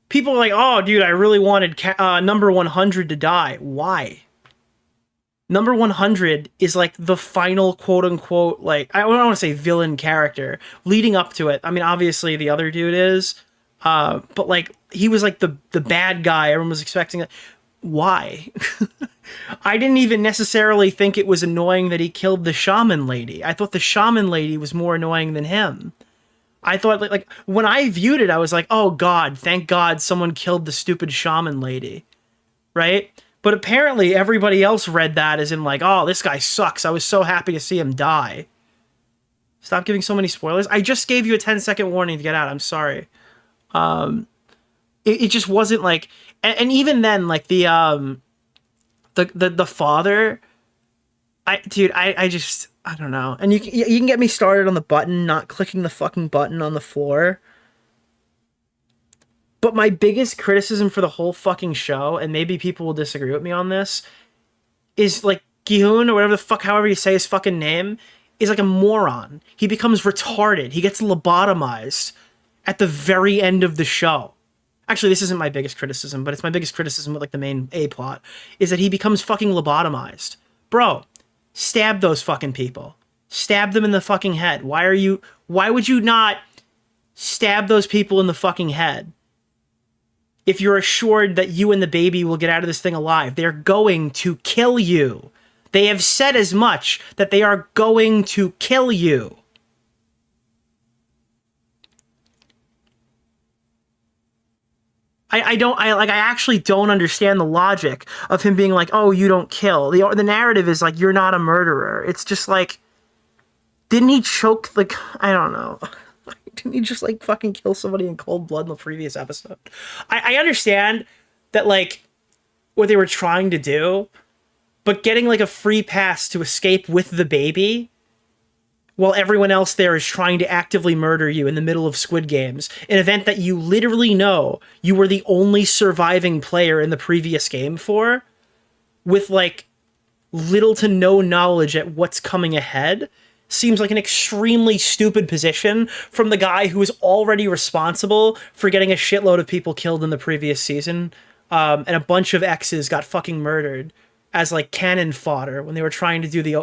people are like, oh, dude, I really wanted number 100 to die. Why? Number 100 is like the final quote-unquote, like, I don't want to say villain character. Leading up to it, I mean, obviously the other dude is, but like, he was like the bad guy. Everyone was expecting it. Why? I didn't even necessarily think it was annoying that he killed the shaman lady. I thought the shaman lady was more annoying than him. I thought, like when I viewed it, I was like, oh God, thank God someone killed the stupid shaman lady, right? But apparently everybody else read that as in like, oh, this guy sucks. I was so happy to see him die. Stop giving so many spoilers. I just gave you a 10-second warning to get out. I'm sorry. It just wasn't like, and even then, like the father, I don't know. And you can get me started on the button, not clicking the fucking button on the floor. But my biggest criticism for the whole fucking show, and maybe people will disagree with me on this, is like Gi-hun, or whatever the fuck, however you say his fucking name, is like a moron. He becomes retarded. He gets lobotomized at the very end of the show. Actually, this isn't my biggest criticism, but it's my biggest criticism with like the main A-plot, is that he becomes fucking lobotomized. Bro, stab those fucking people. Stab them in the fucking head. Why would you not stab those people in the fucking head? If you're assured that you and the baby will get out of this thing alive, they're going to kill you. They have said as much, that they are going to kill you. I actually don't understand the logic of him being like, oh, you don't kill. The narrative is like, you're not a murderer. It's just like, didn't he choke, like, I don't know. Didn't he just like fucking kill somebody in cold blood in the previous episode? I understand that like what they were trying to do, but getting like a free pass to escape with the baby while everyone else there is trying to actively murder you in the middle of Squid Games, an event that you literally know you were the only surviving player in the previous game for, with like little to no knowledge at what's coming ahead, seems like an extremely stupid position from the guy who is already responsible for getting a shitload of people killed in the previous season, and a bunch of exes got fucking murdered as like cannon fodder when they were trying to do the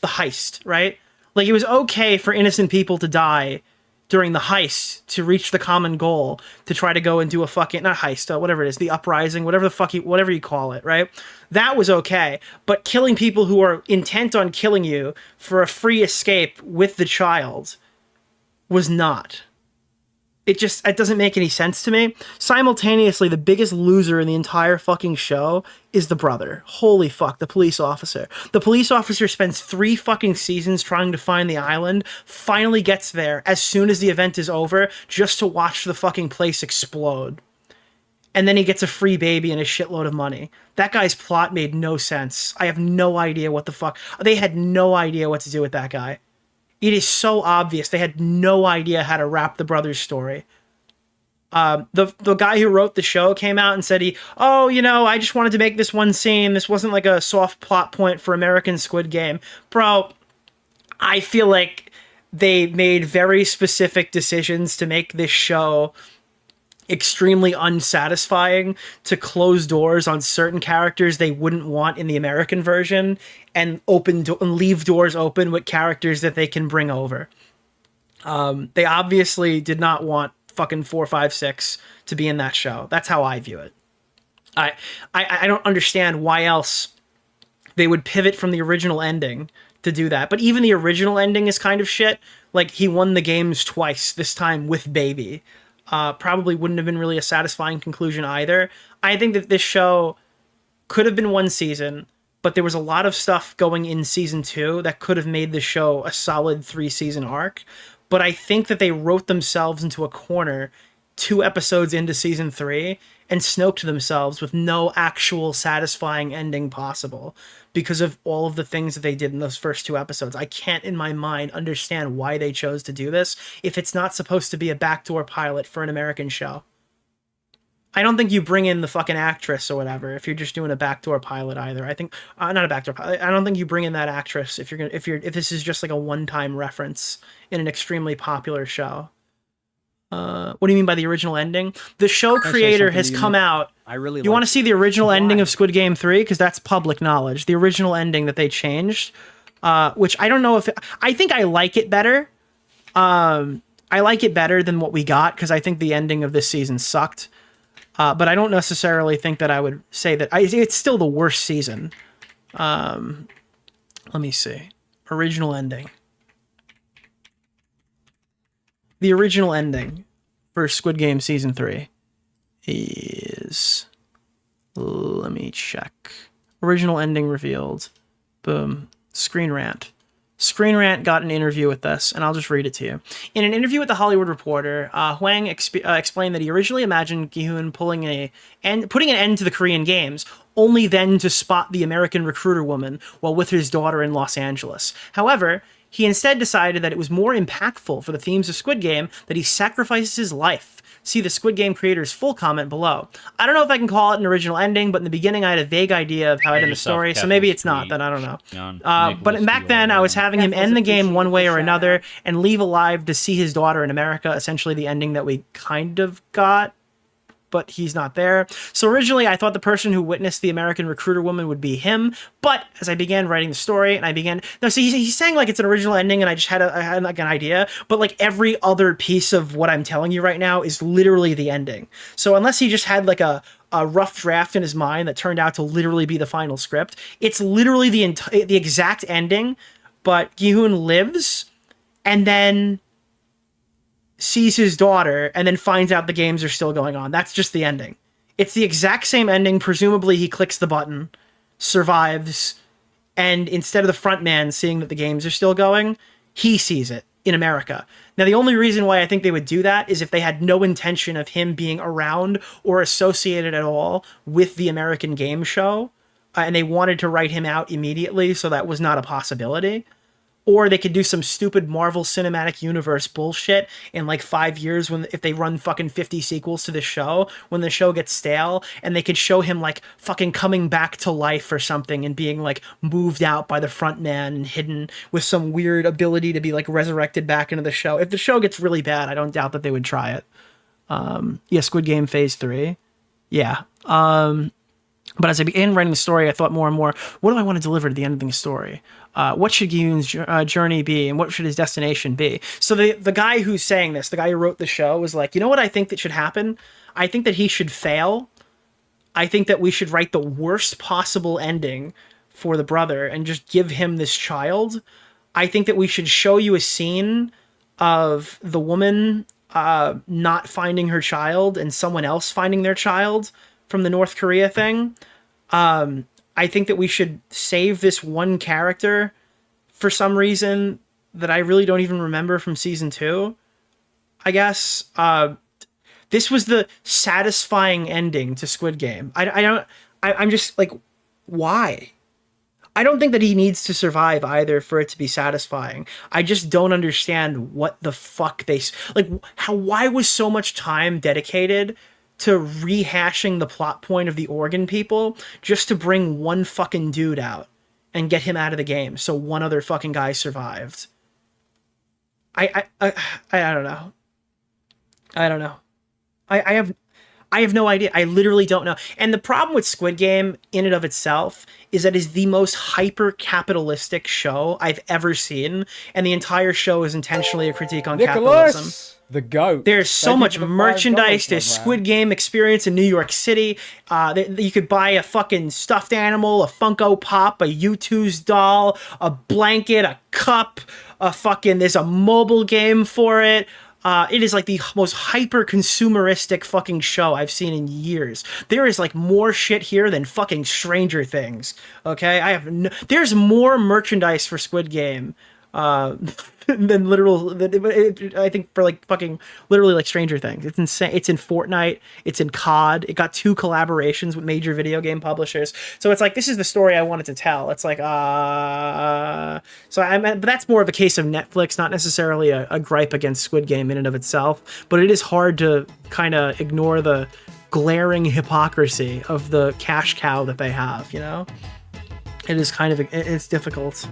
heist, right? Like, it was okay for innocent people to die during the heist to reach the common goal to try to go and do a fucking, not heist, whatever it is, the uprising, whatever the fuck whatever you call it, right? That was okay. But killing people who are intent on killing you for a free escape with the child was not. It doesn't make any sense to me. Simultaneously, the biggest loser in the entire fucking show is the brother. Holy fuck, the police officer. The police officer spends 3 fucking seasons trying to find the island, finally gets there as soon as the event is over, just to watch the fucking place explode. And then he gets a free baby and a shitload of money. That guy's plot made no sense. I have no idea what the fuck. They had no idea what to do with that guy. It is so obvious. They had no idea how to wrap the brother's story. The guy who wrote the show came out and said I just wanted to make this one scene. This wasn't like a soft plot point for American Squid Game. Bro, I feel like they made very specific decisions to make this show extremely unsatisfying, to close doors on certain characters they wouldn't want in the American version, and leave doors open with characters that they can bring over. They obviously did not want fucking 4, 5, 6 to be in that show. That's how I view it. I don't understand why else they would pivot from the original ending to do that. But even the original ending is kind of shit. Like, he won the games twice, this time with baby. Probably wouldn't have been really a satisfying conclusion either. I think that this show could have been 1 season, but there was a lot of stuff going in season 2 that could have made the show a solid 3-season arc. But I think that they wrote themselves into a corner 2 episodes into season 3 and snoked themselves with no actual satisfying ending possible because of all of the things that they did in those first 2 episodes. I can't in my mind understand why they chose to do this if it's not supposed to be a backdoor pilot for an American show. I don't think you bring in the fucking actress or whatever if you're just doing a backdoor pilot either. I think not a backdoor pilot. I don't think you bring in that actress if this is just like a one-time reference in an extremely popular show. What do you mean by the original ending? The show creator has come out. You want to see the original ending of Squid Game 3? Because that's public knowledge. The original ending that they changed, which I don't know if I think I like it better. I like it better than what we got because I think the ending of this season sucked. But I don't necessarily think that I would say that it's still the worst season. Let me see. Original ending. The original ending for Squid Game Season 3 is... Let me check. Original ending revealed. Boom. Screen Rant. Screen Rant got an interview with this, and I'll just read it to you. In an interview with The Hollywood Reporter, Hwang explained that he originally imagined Gi-hoon putting an end to the Korean Games, only then to spot the American recruiter woman while with his daughter in Los Angeles. However, he instead decided that it was more impactful for the themes of Squid Game that he sacrifices his life. See the Squid Game creator's full comment below. I don't know if I can call it an original ending, but in the beginning I had a vague idea of how I'd end the story, so maybe it's not, then I don't know. But back then I was having him end the game one way or another and leave alive to see his daughter in America, essentially the ending that we kind of got, but he's not there. So originally I thought the person who witnessed the American recruiter woman would be him, but as I began writing the story and I began... No, see, he's saying like it's an original ending and I just had like an idea, but like every other piece of what I'm telling you right now is literally the ending. So unless he just had like a rough draft in his mind that turned out to literally be the final script, it's literally the exact ending, but Gi-hoon lives and then sees his daughter and then finds out the games are still going on. That's just the ending. It's the exact same ending. Presumably he clicks the button, survives, and instead of the front man seeing that the games are still going, he sees it in America. Now, the only reason why I think they would do that is if they had no intention of him being around or associated at all with the American game show, and they wanted to write him out immediately, so that was not a possibility. Or they could do some stupid Marvel Cinematic Universe bullshit in like 5 years if they run fucking 50 sequels to the show, when the show gets stale, and they could show him like fucking coming back to life or something and being like moved out by the front man and hidden with some weird ability to be like resurrected back into the show. If the show gets really bad, I don't doubt that they would try it. Yeah, Squid Game Phase 3. Yeah. But as I began writing the story, I thought more and more, what do I want to deliver to the end of the story? what should Yoon's journey be and what should his destination be? So the guy who's saying this, the guy who wrote the show, was like, you know what I think that should happen? I think that he should fail. I think that we should write the worst possible ending for the brother and just give him this child. I think that we should show you a scene of the woman not finding her child and someone else finding their child from the North Korea thing. I think that we should save this one character for some reason that I really don't even remember from season 2. I guess this was the satisfying ending to Squid Game. I'm just like, why? I don't think that he needs to survive either for it to be satisfying. I just don't understand what the fuck why was so much time dedicated to rehashing the plot point of the organ people just to bring one fucking dude out and get him out of the game so one other fucking guy survived. I don't know. I don't know. I have no idea. I literally don't know. And the problem with Squid Game in and of itself is that it's the most hyper-capitalistic show I've ever seen, and the entire show is intentionally a critique on capitalism. The GOAT. There's so much merchandise. There's Squid Game experience in New York City. You could buy a fucking stuffed animal, a Funko Pop, a U2's doll, a blanket, a cup, there's a mobile game for it. It is like the most hyper-consumeristic fucking show I've seen in years. There is like more shit here than fucking Stranger Things. Okay? There's more merchandise for Squid Game than I think for like fucking literally like Stranger Things. It's insane. It's in Fortnite. It's in COD. It got 2 collaborations with major video game publishers. So it's like, this is the story I wanted to tell. It's like, but that's more of a case of Netflix, not necessarily a gripe against Squid Game in and of itself. But it is hard to kind of ignore the glaring hypocrisy of the cash cow that they have, you know? It is kind of, it's difficult.